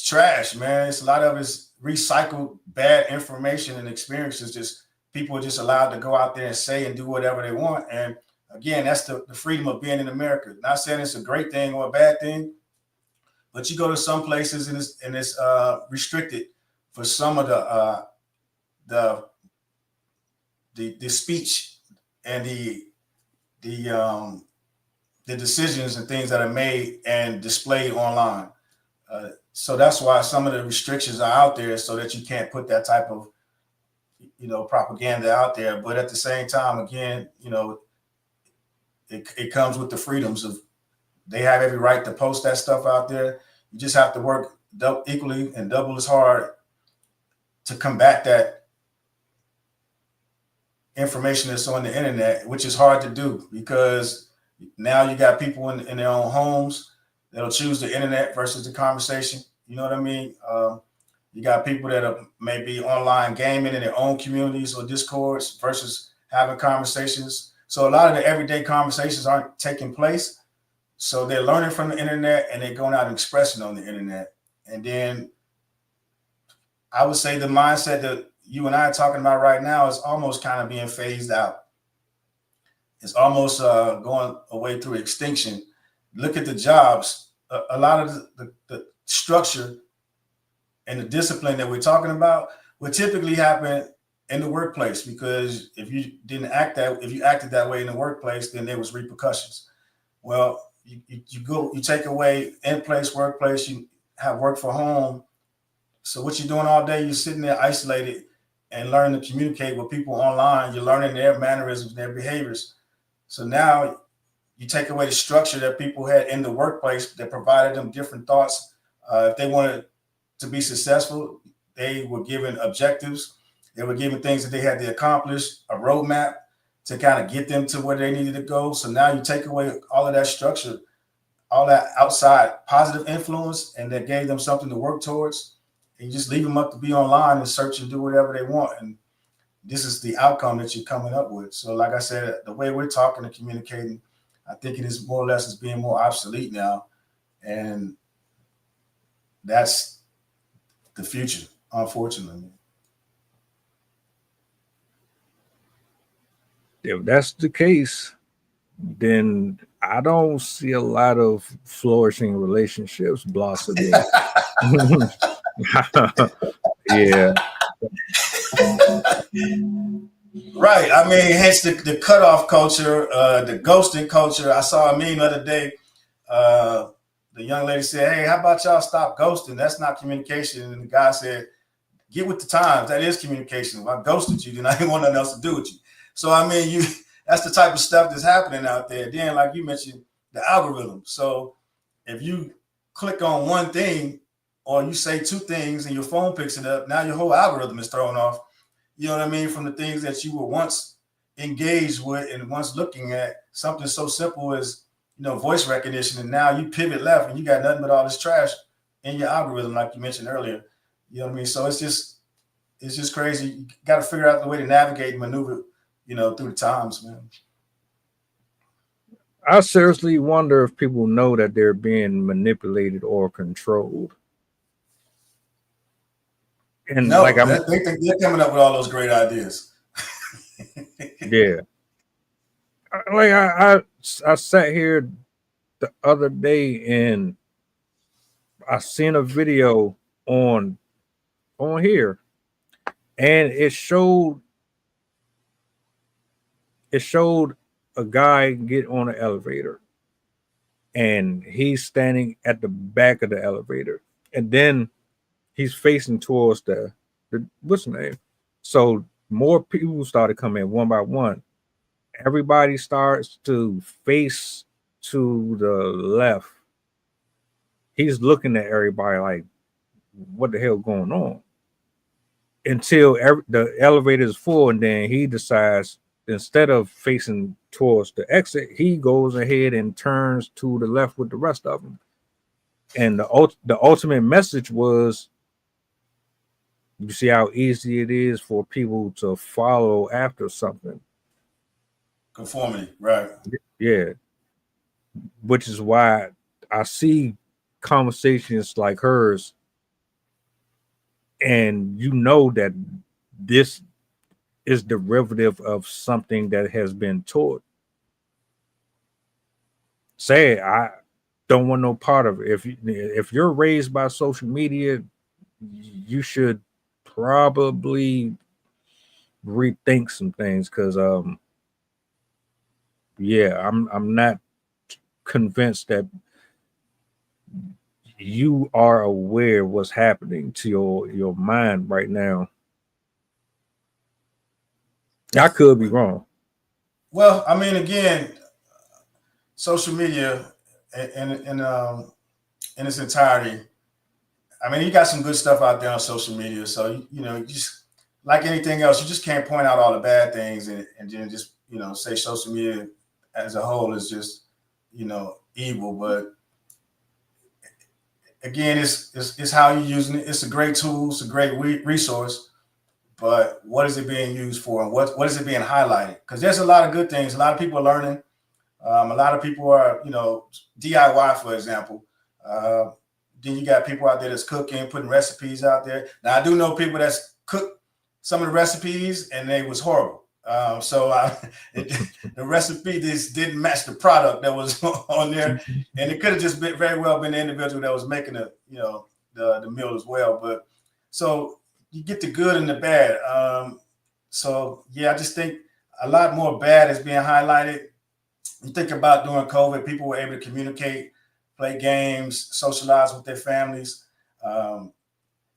trash, man. A lot of it's recycled bad information and experiences just people are just allowed to go out there and say and do whatever they want. And again, that's the freedom of being in America. Not saying it's a great thing or a bad thing, but you go to some places and it's restricted for some of the speech and the decisions and things that are made and displayed online. So that's why some of the restrictions are out there, so that you can't put that type of, propaganda out there. But at the same time, again, it comes with the freedoms of, they have every right to post that stuff out there. You just have to work equally and double as hard to combat that information that's on the internet, which is hard to do, because now you got people in their own homes that'll choose the internet versus the conversation. You know what I mean? You got people that are maybe online gaming in their own communities or discords versus having conversations. So a lot of the everyday conversations aren't taking place. So they're learning from the internet and they're going out and expressing on the internet. And then I would say the mindset that you and I are talking about right now is almost kind of being phased out. It's almost going away through extinction. Look at the jobs. A lot of the structure and the discipline that we're talking about would typically happen in the workplace, because if you acted that way in the workplace, then there was repercussions. Well, you take away in-place workplace, you have work for home. So what you're doing all day, you're sitting there isolated and learning to communicate with people online. You're learning their mannerisms, their behaviors. So now you take away the structure that people had in the workplace that provided them different thoughts. If they wanted to be successful, they were given objectives. They were given things that they had to accomplish, a roadmap to kind of get them to where they needed to go. So now you take away all of that structure, all that outside positive influence, and that gave them something to work towards. And you just leave them up to be online and search and do whatever they want. And this is the outcome that you're coming up with. So like I said, the way we're talking and communicating, I think it is more or less is being more obsolete now. And that's the future, unfortunately. If that's the case, then I don't see a lot of flourishing relationships blossoming. Yeah. Right. I mean, hence the cutoff culture, the ghosting culture. I saw a meme the other day. The young lady said, "Hey, how about y'all stop ghosting? That's not communication." And the guy said, "Get with the times. That is communication. If I ghosted you, then I didn't want nothing else to do with you." So, I mean, that's the type of stuff that's happening out there. Then, like you mentioned, the algorithm. So if you click on one thing or you say two things and your phone picks it up, now your whole algorithm is thrown off. You know what I mean? From the things that you were once engaged with and once looking at, something so simple as, voice recognition. And now you pivot left and you got nothing but all this trash in your algorithm, like you mentioned earlier. You know what I mean? So it's just crazy. You got to figure out the way to navigate and maneuver, through the times, man. I seriously wonder if people know that they're being manipulated or controlled. And no, like they think they're coming up with all those great ideas. Yeah. Like I sat here the other day and I seen a video on here, and it showed a guy get on an elevator, and he's standing at the back of the elevator, and then he's facing towards the what's the name? So more people started coming one by one. Everybody starts to face to the left. He's looking at everybody like, what the hell going on? Until the elevator is full, and then he decides, instead of facing towards the exit, he goes ahead and turns to the left with the rest of them. And the ultimate message was, you see how easy it is for people to follow after something. Conformity, right? Yeah. Which is why I see conversations like hers, and that is derivative of something that has been taught. Say, I don't want no part of it. If you're raised by social media, you should probably rethink some things, because yeah, I'm not convinced that you are aware what's happening to your mind right now. I could be wrong. Well, I mean, again, social media in its entirety. I mean, you got some good stuff out there on social media. So you just like anything else, you just can't point out all the bad things and then just say social media as a whole is just evil. But again, it's how you're using it. It's a great tool. It's a great resource. But what is it being used for, and what is it being highlighted? Because there's a lot of good things. A lot of people are learning. A lot of people are, DIY, for example. Then you got people out there that's cooking, putting recipes out there. Now, I do know people that's cooked some of the recipes and they was horrible. The recipe just didn't match the product that was on there, and it could have just been very well been the individual that was making the meal as well. But so you get the good and the bad. I just think a lot more bad is being highlighted. You think about during COVID, people were able to communicate, play games, socialize with their families.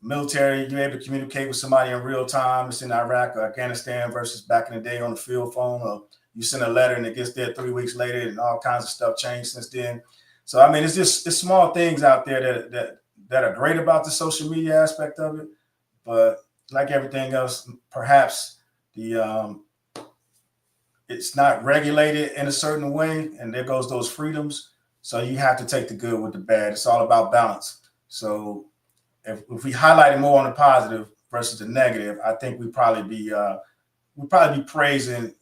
Military, you're able to communicate with somebody in real time. It's in Iraq or Afghanistan versus back in the day on the field phone, or you send a letter and it gets there 3 weeks later, and all kinds of stuff changed since then. So, I mean, it's small things out there that are great about the social media aspect of it. But like everything else, perhaps it's not regulated in a certain way, and there goes those freedoms. So you have to take the good with the bad. It's all about balance. So if we highlighted more on the positive versus the negative, I think we'd probably be praising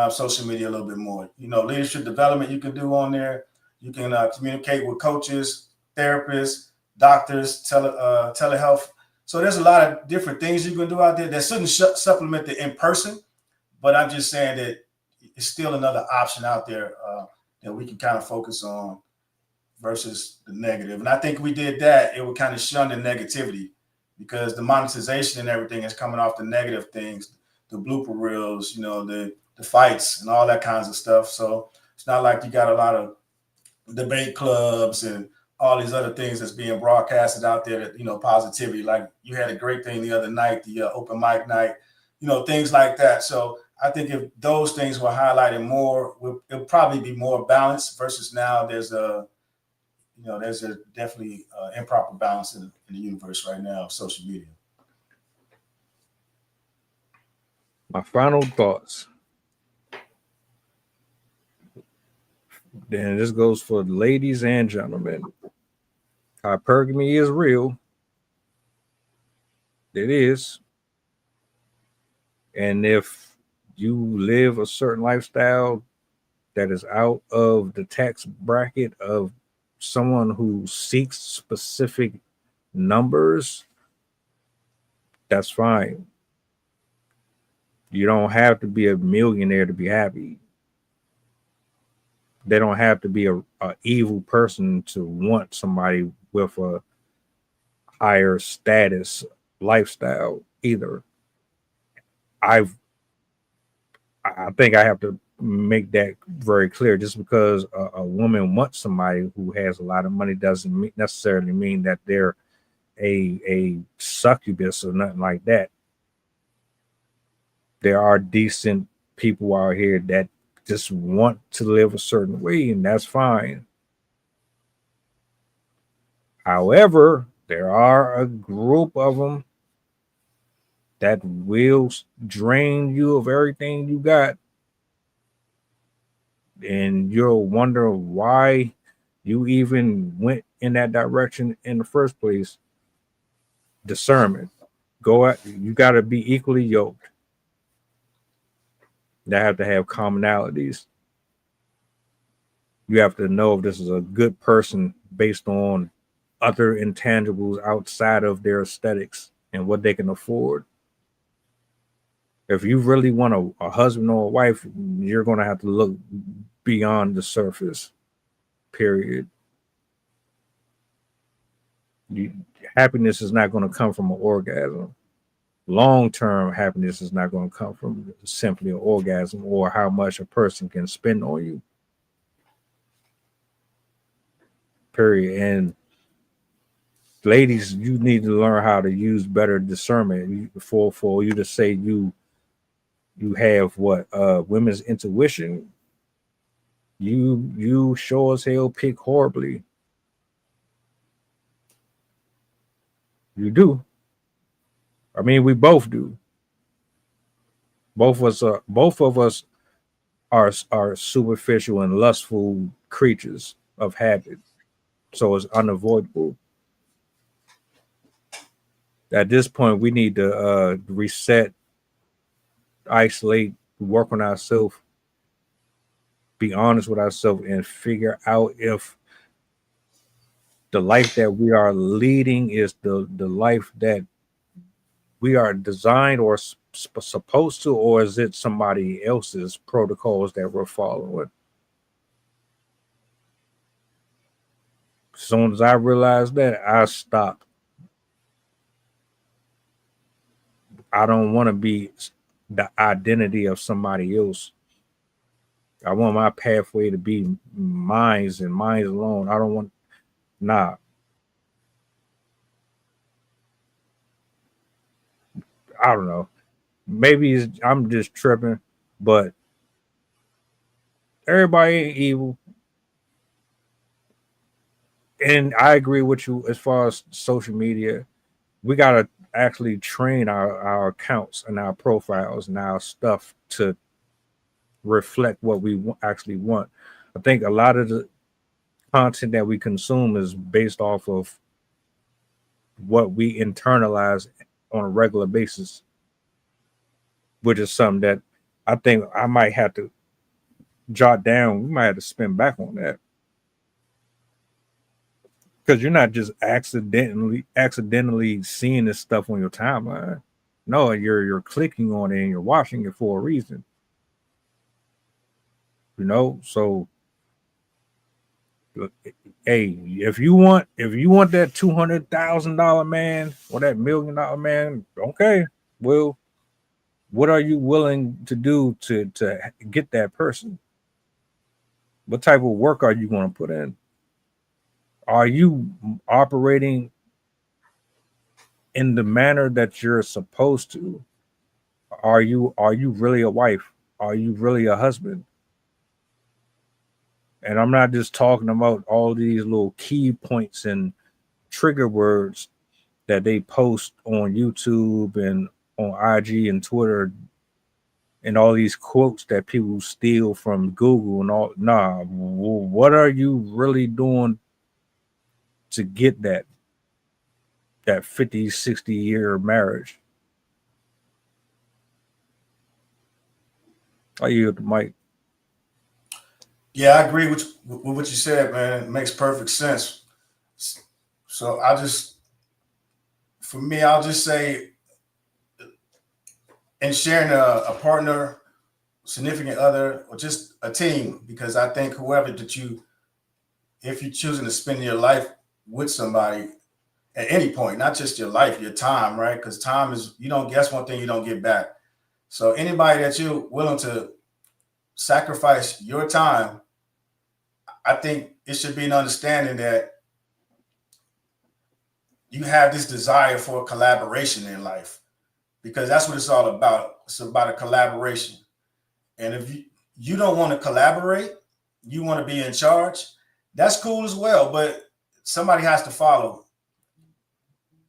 social media a little bit more. Leadership development you can do on there. You can communicate with coaches, therapists, doctors, telehealth. So there's a lot of different things you can do out there that shouldn't supplement the in-person, but I'm just saying that it's still another option out there that we can kind of focus on versus the negative. And I think if we did that, it would kind of shun the negativity, because the monetization and everything is coming off the negative things, the blooper reels, the fights and all that kinds of stuff. So it's not like you got a lot of debate clubs and all these other things that's being broadcasted out there that, positivity. Like you had a great thing the other night, the open mic night, things like that. So I think if those things were highlighted more, it'll probably be more balanced versus now there's a definitely improper balance in the universe right now of social media. My final thoughts. Then this goes for ladies and gentlemen. Hypergamy is real. It is. And if you live a certain lifestyle that is out of the tax bracket of someone who seeks specific numbers, that's fine. You don't have to be a millionaire to be happy. They don't have to be a evil person to want somebody with a higher status lifestyle either. I think I have to make that very clear. Just because a woman wants somebody who has a lot of money doesn't necessarily mean that they're a succubus or nothing like that. There are decent people out here that just want to live a certain way, and that's fine. However, there are a group of them that will drain you of everything you got, and you'll wonder why you even went in that direction in the first place. Discernment. Go out. You got to be equally yoked. They have to have commonalities. You have to know if this is a good person based on other intangibles outside of their aesthetics and what they can afford. If you really want a husband or a wife, you're going to have to look beyond the surface. Period. Happiness is not going to come from an orgasm. Long-term happiness is not going to come from simply an orgasm or how much a person can spend on you. Period. And ladies, you need to learn how to use better discernment. For you to say you have what women's intuition, you sure as hell pick horribly. You do. I mean, we both do. Both of us are superficial and lustful creatures of habit. So it's unavoidable. At this point, we need to reset, isolate, work on ourselves, be honest with ourselves, and figure out if the life that we are leading is the life that we are designed or supposed to, or is it somebody else's protocols that we're following? As soon as I realized that, I stopped. I don't want to be the identity of somebody else. I want my pathway to be mine and mine alone. I don't want, nah. I don't know. Maybe I'm just tripping, but everybody ain't evil. And I agree with you as far as social media. We got to actually train our accounts and our profiles and our stuff to reflect what we actually want. I think a lot of the content that we consume is based off of what we internalize on a regular basis, which is something that I think I might have to jot down. We might have to spin back on that. Because you're not just accidentally seeing this stuff on your timeline. No, you're clicking on it and you're watching it for a reason. You know, so hey, if you want that $200,000 man or that $1 million man, okay, well, what are you willing to do to get that person? What type of work are you going to put in? Are you operating in the manner that you're supposed to? Are you really a wife? Are you really a husband? And I'm not just talking about all these little key points and trigger words that they post on YouTube and on IG and Twitter and all these quotes that people steal from Google and all. Nah, what are you really doing to get that 50, 60-year marriage? I yield the mic. Yeah, I agree with what you said, man. It makes perfect sense. So I'll just say, in sharing a partner, significant other, or just a team, because I think whoever that if you're choosing to spend your life with somebody at any point, not just your life, your time, right? Because time is, guess one thing you don't get back. So anybody that you're willing to sacrifice your time, I think it should be an understanding that you have this desire for collaboration in life, because that's what it's all about. It's about a collaboration. And if you don't want to collaborate, you want to be in charge, that's cool as well, but somebody has to follow.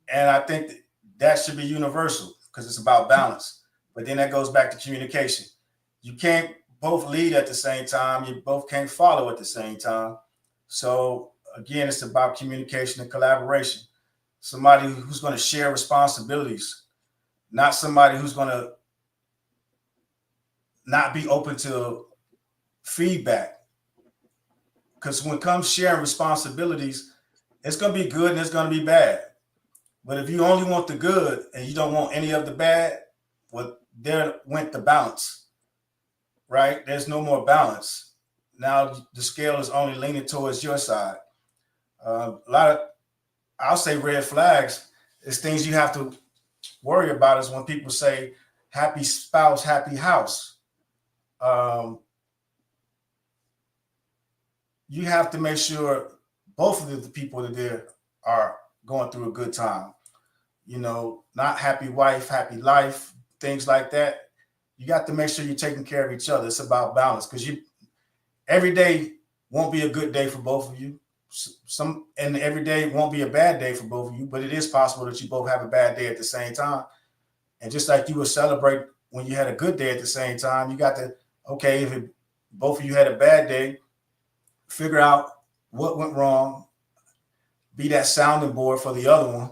And I think that should be universal, because it's about balance. But then that goes back to communication. You can't both lead at the same time. You both can't follow at the same time. So again, it's about communication and collaboration. Somebody who's going to share responsibilities, not somebody who's going to not be open to feedback. Because when it comes sharing responsibilities, it's going to be good and it's going to be bad. But if you only want the good and you don't want any of the bad, well, there went the balance, right? There's no more balance. Now the scale is only leaning towards your side. A lot of, I'll say, red flags is things you have to worry about is when people say happy spouse, happy house. You have to make sure both of the people that there are going through a good time. You know, not happy wife, happy life, things like that. You got to make sure you're taking care of each other. It's about balance, because every day won't be a good day for both of you. And every day won't be a bad day for both of you, but it is possible that you both have a bad day at the same time. And just like you would celebrate when you had a good day at the same time, you got to, okay, if both of you had a bad day, figure out what went wrong, be that sounding board for the other one.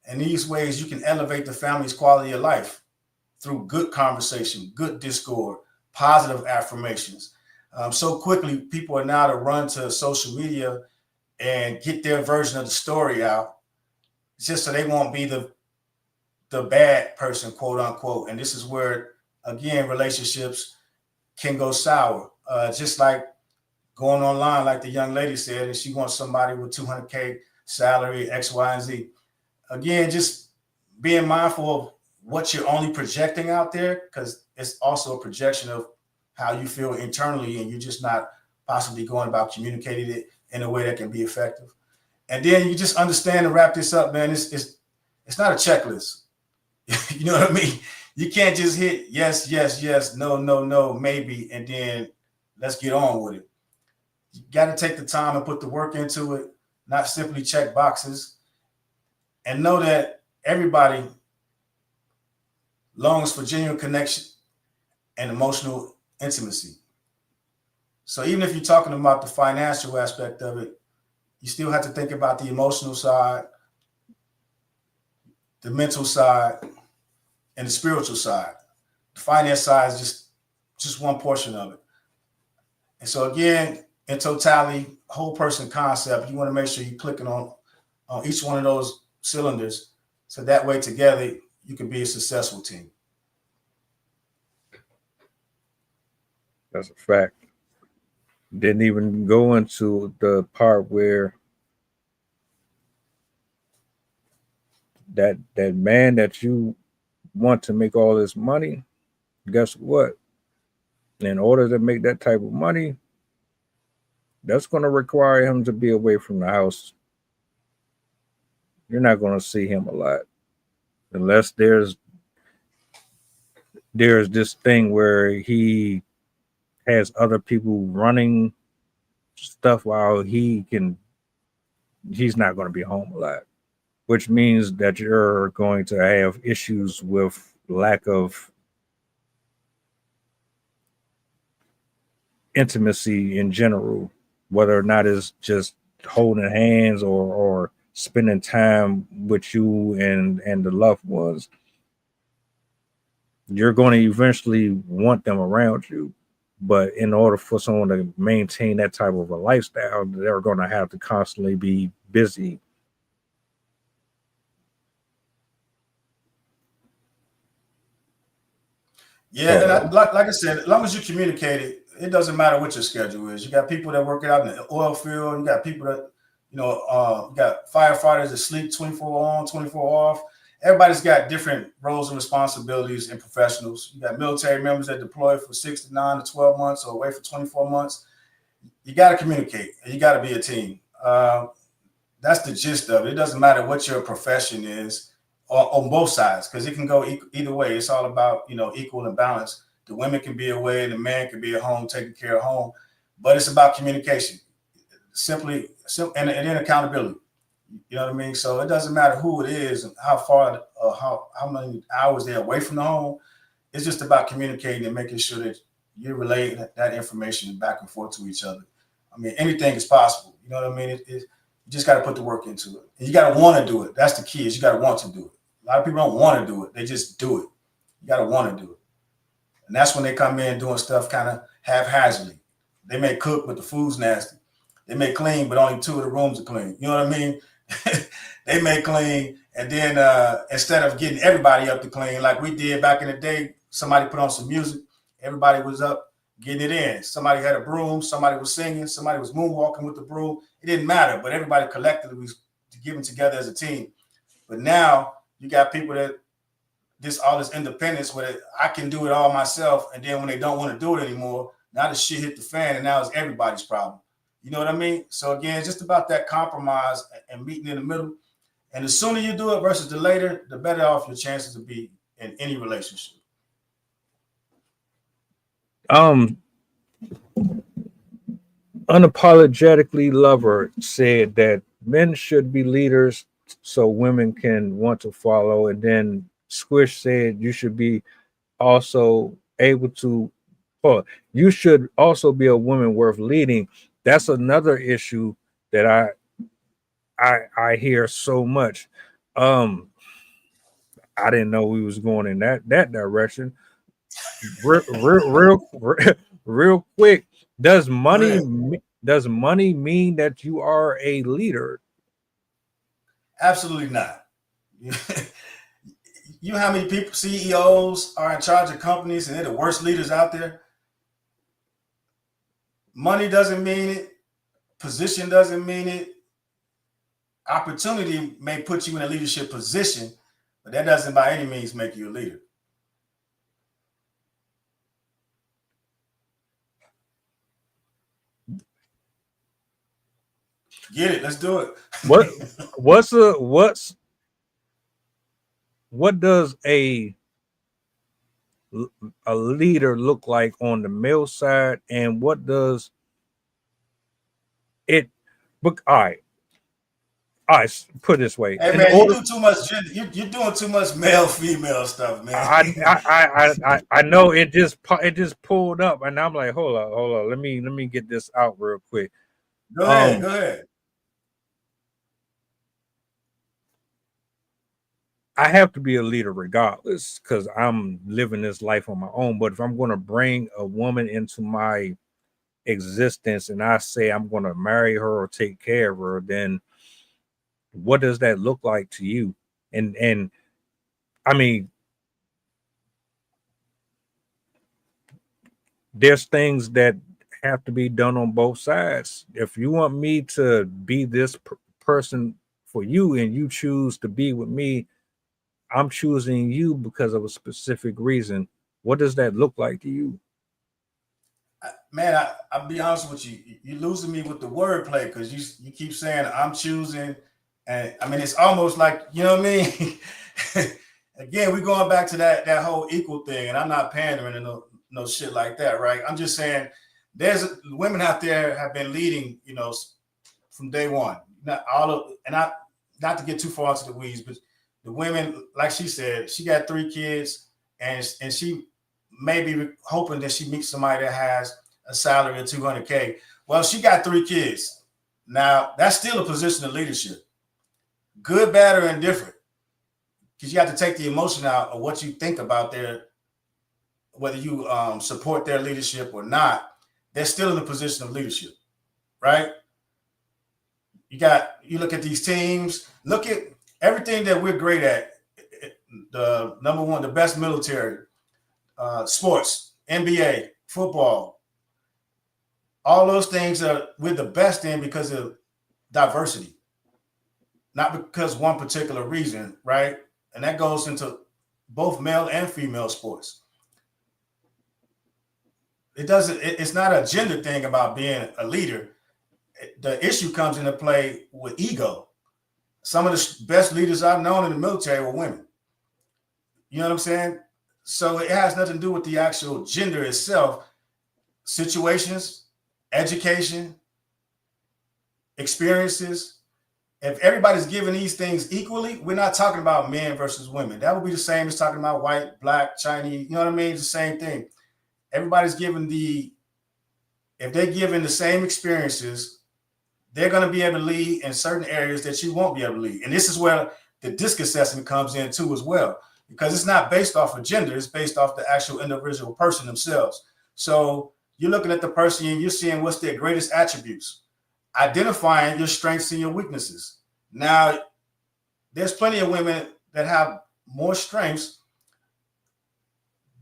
And these ways you can elevate the family's quality of life through good conversation, good discord, positive affirmations. So quickly, people are now to run to social media and get their version of the story out, just so they won't be the bad person, quote unquote. And this is where, again, relationships can go sour. Just like going online, like the young lady said, and she wants somebody with 200K salary, X, Y, and Z. Again, just being mindful of what you're only projecting out there, because it's also a projection of how you feel internally, and you're just not possibly going about communicating it in a way that can be effective. And then you just understand, and wrap this up, man, it's not a checklist. You know what I mean? You can't just hit yes, yes, yes, no, no, no, maybe, and then let's get on with it. You got to take the time and put the work into it, not simply check boxes, and know that everybody longs for genuine connection and emotional intimacy. So even if you're talking about the financial aspect of it, you still have to think about the emotional side, the mental side, and the spiritual side. The finance side is just one portion of it. And so again, in totality, whole person concept, you want to make sure you're clicking on each one of those cylinders, so that way together you can be a successful team. That's a fact. Didn't even go into the part where that man that you want to make all this money, guess what? In order to make that type of money, that's going to require him to be away from the house. You're not going to see him a lot unless there's this thing where he has other people running stuff while he's not going to be home a lot, which means that you're going to have issues with lack of intimacy in general, whether or not it's just holding hands or spending time with you and the loved ones. You're going to eventually want them around you. But in order for someone to maintain that type of a lifestyle, they're going to have to constantly be busy. Yeah, and like I said, as long as you communicate it, it doesn't matter what your schedule is. You got people that work out in the oil field. You got people that, you got firefighters that sleep 24 on, 24 off. Everybody's got different roles and responsibilities and professionals. You got military members that deploy for 6 to 9 to 12 months or away for 24 months. You got to communicate, and you got to be a team. That's the gist of it. It doesn't matter what your profession is on both sides, because it can go either way. It's all about, equal and balance. The women can be away and the man can be at home taking care of home, but it's about communication, simply, and then accountability. You know what I mean? So it doesn't matter who it is and how far, how many hours they're away from the home. It's just about communicating and making sure that you're relaying that information back and forth to each other. I mean, anything is possible. You know what I mean? You just got to put the work into it. And you got to want to do it. That's the key, is you got to want to do it. A lot of people don't want to do it. They just do it. You got to want to do it. And that's when they come in doing stuff kind of haphazardly. They may cook, but the food's nasty. They may clean, but only 2 of the rooms are clean. You know what I mean? They may clean, and then instead of getting everybody up to clean like we did back in the day, somebody put on some music, everybody was up getting it in. Somebody had a broom, somebody was singing, somebody was moonwalking with the broom. It didn't matter, but everybody collectively was giving together as a team. But now you got people that all this independence where I can do it all myself, and then when they don't want to do it anymore, now the shit hit the fan, and now it's everybody's problem. You know what I mean? So again, it's just about that compromise and meeting in the middle. And the sooner you do it versus the later, the better off your chances to be in any relationship. Unapologetically Lover said that men should be leaders so women can want to follow. And then Squish said you should be also able to, or you should also be a woman worth leading. That's another issue that I hear so much. I didn't know we was going in that direction. Real quick, does money mean that you are a leader? Absolutely not. You know how many people, CEOs, are in charge of companies and they're the worst leaders out there? Money doesn't mean it. Position doesn't mean it. Opportunity may put you in a leadership position, but that doesn't by any means make you a leader. Get it? Let's do it. What does a leader look like on the male side, and what does it look? All right, put it this way. Hey man, you do too much gender. You're doing too much male female stuff, man. I know it just pulled up, and I'm like, hold on. Let me get this out real quick. Go ahead. I have to be a leader regardless because I'm living this life on my own. But if I'm going to bring a woman into my existence and I say I'm going to marry her or take care of her, then what does that look like to you? And I mean, there's things that have to be done on both sides. If you want me to be this person for you and you choose to be with me, I'm choosing you because of a specific reason. What does that look like to you? Man, I'll be honest with you. You're losing me with the wordplay because you keep saying I'm choosing. And I mean, it's almost like, you know what I mean? Again, we're going back to that whole equal thing. And I'm not pandering and no shit like that, right? I'm just saying there's women out there have been leading, you know, from day one. Not to get too far into the weeds, but the women, like she said, she got 3 kids, and she may be hoping that she meets somebody that has a salary of $200K. Well, she got 3 kids. Now, that's still a position of leadership. Good, bad, or indifferent. Because you have to take the emotion out of what you think about whether you support their leadership or not. They're still in a position of leadership, right? You look at these teams, look at everything that we're great at. The number one, the best military, sports, NBA, football, all those things we're the best in because of diversity, not because one particular reason, right? And that goes into both male and female sports. It's not a gender thing about being a leader. The issue comes into play with ego. Some of the best leaders I've known in the military were women. You know what I'm saying? So it has nothing to do with the actual gender itself. Situations, education, experiences. If everybody's giving these things equally, we're not talking about men versus women. That would be the same as talking about white, black, Chinese. You know what I mean? It's the same thing. Everybody's giving if they're given the same experiences, they're going to be able to lead in certain areas that you won't be able to lead. And this is where the DISC assessment comes in too as well, because it's not based off of gender. It's based off the actual individual person themselves. So you're looking at the person and you're seeing what's their greatest attributes, identifying your strengths and your weaknesses. Now, there's plenty of women that have more strengths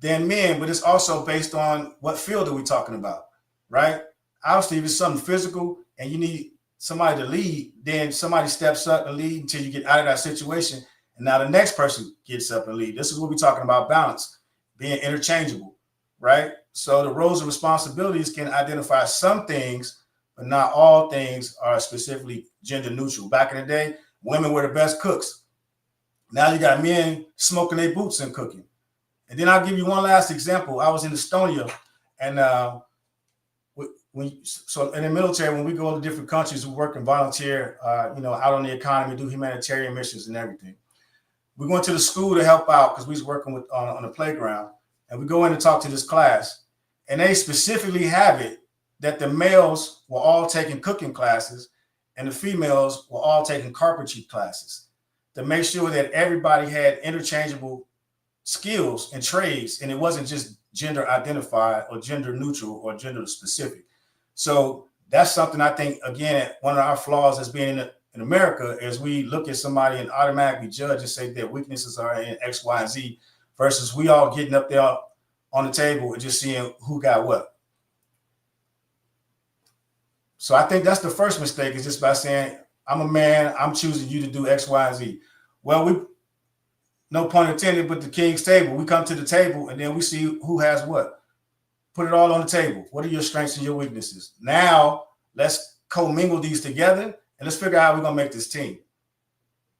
than men, but it's also based on what field are we talking about, right? Obviously, if it's something physical and you need somebody to lead, then somebody steps up and lead until you get out of that situation. And now the next person gets up and lead. This is what we're talking about, balance, being interchangeable, right? So the roles and responsibilities can identify some things, but not all things are specifically gender neutral. Back in the day, women were the best cooks. Now you got men smoking their boots and cooking. And then I'll give you one last example. I was in Estonia, and so in the military, when we go to different countries, we work and volunteer, out on the economy, do humanitarian missions and everything. We went to the school to help out because we was working with on the playground, and we go in and talk to this class, and they specifically have it that the males were all taking cooking classes and the females were all taking carpentry classes to make sure that everybody had interchangeable skills and trades, and it wasn't just gender identified or gender neutral or gender specific. So that's something I think, again, one of our flaws as being in America is we look at somebody and automatically judge and say their weaknesses are in X, Y, and Z, versus we all getting up there on the table and just seeing who got what. So I think that's the first mistake, is just by saying, I'm a man, I'm choosing you to do X, Y, and Z. Well, no pun intended, but the king's table. We come to the table and then we see who has what. Put it all on the table. What are your strengths and your weaknesses? Now, let's commingle these together and let's figure out how we're going to make this team.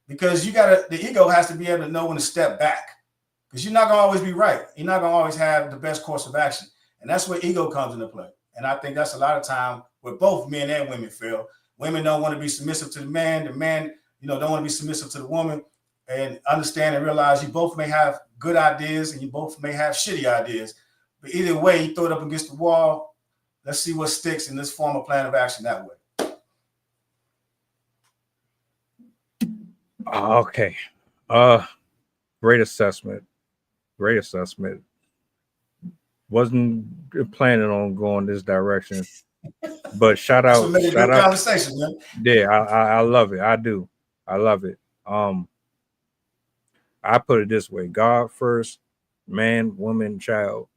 Because the ego has to be able to know when to step back. Because you're not going to always be right. You're not going to always have the best course of action. And that's where ego comes into play. And I think that's a lot of time where both men and women fail. Women don't want to be submissive to the man. The man, don't want to be submissive to the woman. And understand and realize you both may have good ideas and you both may have shitty ideas. But either way, you throw it up against the wall. Let's see what sticks, and let's form a plan of action that way. Okay. Great assessment. Great assessment. Wasn't planning on going this direction, but shout out. Conversation, man. Yeah, I love it. I do. I love it. I put it this way: God first, man, woman, child,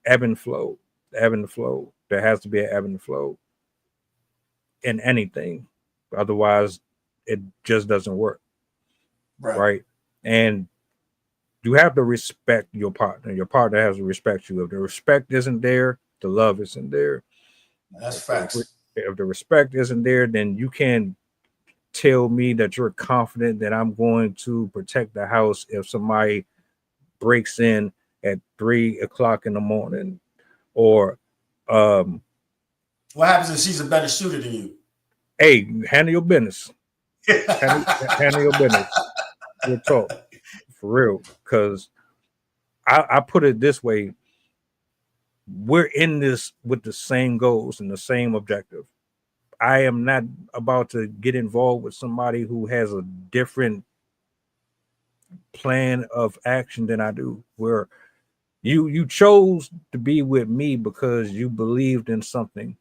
ebb and flow, ebb and flow. There has to be an ebb and flow in anything. Otherwise, it just doesn't work. Right? And you have to respect your partner. Your partner has to respect you. If the respect isn't there, the love isn't there. That's facts. If the respect isn't there, then you can't tell me that you're confident that I'm going to protect the house if somebody breaks in at 3 o'clock in the morning, or what happens if she's a better shooter than you? Hey, handle your business. handle your business. We'll talk for real, because I put it this way: we're in this with the same goals and the same objective. I am not about to get involved with somebody who has a different plan of action than I do. Where you chose to be with me because you believed in something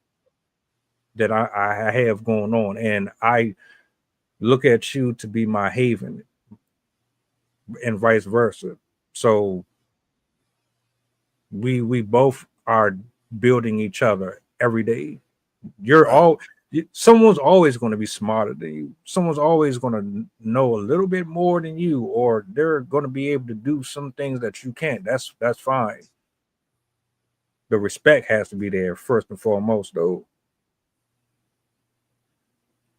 that I have going on, and I look at you to be my haven, and vice versa. So we both are building each other every day. Someone's always going to be smarter than you. Someone's always going to know a little bit more than you, or they're going to be able to do some things that you can't. That's fine. The respect has to be there first and foremost, though.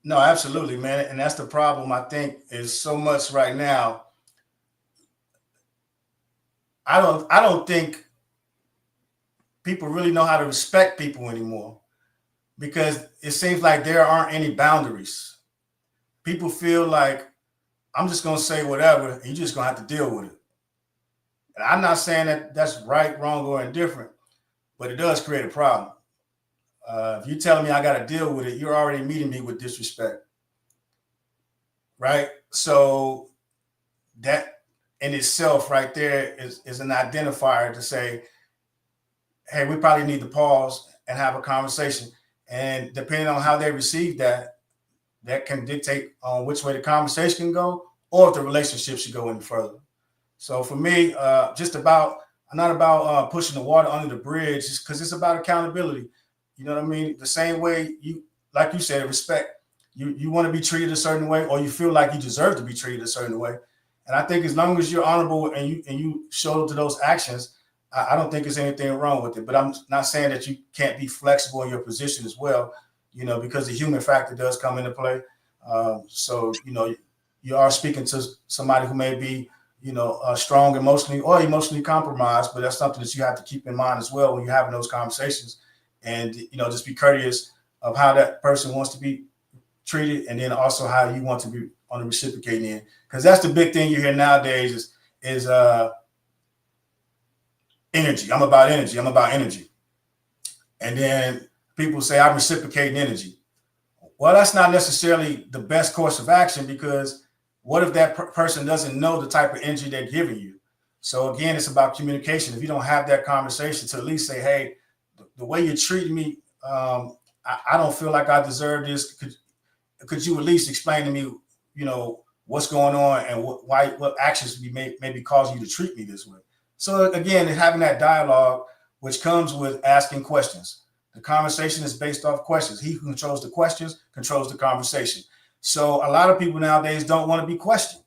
No, absolutely, man. And that's the problem, I think, is so much right now. I don't think people really know how to respect people anymore, because it seems like there aren't any boundaries. People feel like, I'm just going to say whatever, and you're just going to have to deal with it. And I'm not saying that that's right, wrong, or indifferent, but it does create a problem. If you're telling me I got to deal with it, you're already meeting me with disrespect, right? So that in itself right there is an identifier to say, hey, we probably need to pause and have a conversation. And depending on how they receive that can dictate on which way the conversation can go, or if the relationship should go any further. So for me, I pushing the water under the bridge, because it's about accountability. You know what I mean? The same way like you said, respect. You want to be treated a certain way, or you feel like you deserve to be treated a certain way. And I think as long as you're honorable and you show up to those actions, I don't think there's anything wrong with it. But I'm not saying that you can't be flexible in your position as well, because the human factor does come into play. So, you are speaking to somebody who may be, strong emotionally or emotionally compromised, but that's something that you have to keep in mind as well when you're having those conversations. And, just be courteous of how that person wants to be treated, and then also how you want to be on the reciprocating end. Because that's the big thing you hear nowadays is energy. I'm about energy. And then people say, I'm reciprocating energy. Well, that's not necessarily the best course of action, because what if that person doesn't know the type of energy they're giving you? So again, it's about communication. If you don't have that conversation to at least say, hey, the way you're treating me, I don't feel like I deserve this. Could you at least explain to me, what's going on and what actions maybe causing you to treat me this way? So again, having that dialogue, which comes with asking questions. The conversation is based off questions. He who controls the questions controls the conversation. So a lot of people nowadays don't want to be questioned.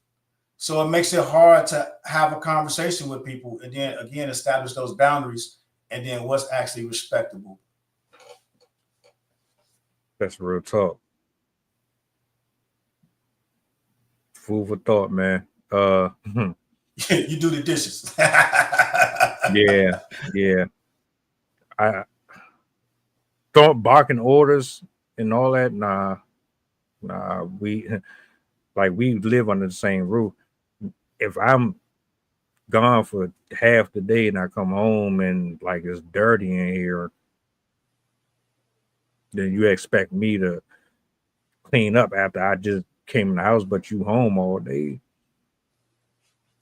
So it makes it hard to have a conversation with people, and then again establish those boundaries, and then what's actually respectable. That's real talk. Food for thought, man. You do the dishes. Yeah. I don't barking orders and all that. Nah. We live under the same roof. If I'm gone for half the day and I come home and like it's dirty in here, then you expect me to clean up after I just came in the house, but you home all day.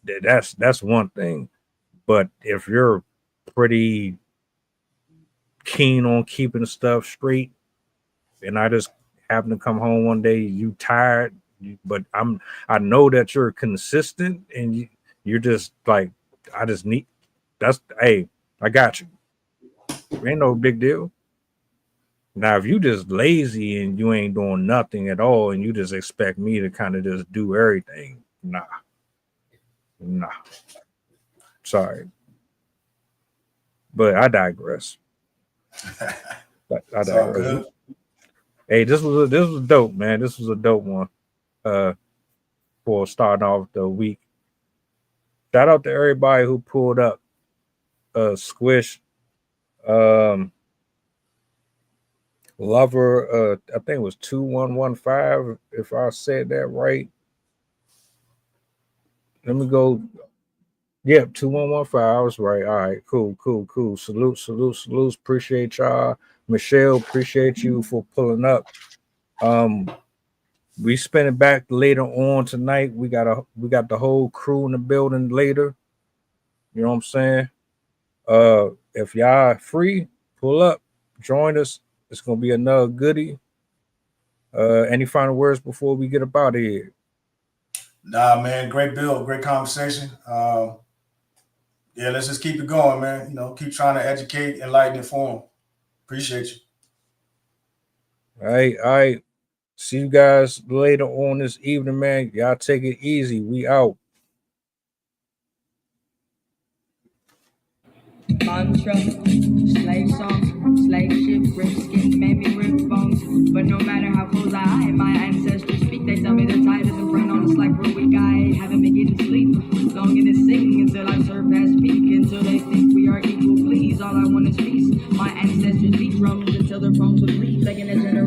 That's one thing. But if you're pretty keen on keeping stuff straight, and I just happen to come home one day, you tired, but I know that you're consistent, and you're just like, I just need hey, I got you. Ain't no big deal. Now, if you just lazy and you ain't doing nothing at all, and you just expect me to kind of just do everything, nah. Sorry. But I digress. Good. Hey, this was dope, man. This was a dope one. For starting off the week. Shout out to everybody who pulled up. Squish, Lover, I think it was 2115, if I said that right. Let me go. Yep, 2115. I was right. All right, cool. Salutes. Appreciate y'all. Michelle, appreciate you for pulling up. We spin it back later on tonight. We got the whole crew in the building later. You know what I'm saying? If y'all free, pull up, join us. It's gonna be another goodie. Any final words before we get up out of here? Nah, man, great build, great conversation. Yeah, let's just keep it going, man. Keep trying to educate, enlighten, inform. Appreciate you. All right. See you guys later on this evening, man. Y'all take it easy. We out. Mantra, slave song, slave ship, rip skin, made me rip bones. But no matter how close I am, my ancestors speak. They tell me the tide isn't front on us like we're weak. I haven't been getting sleep, longing to sing until I surpass peak. Until they think we are equal, please. All I want is peace. My ancestors beat drums until their bones would bleed, begging a generation.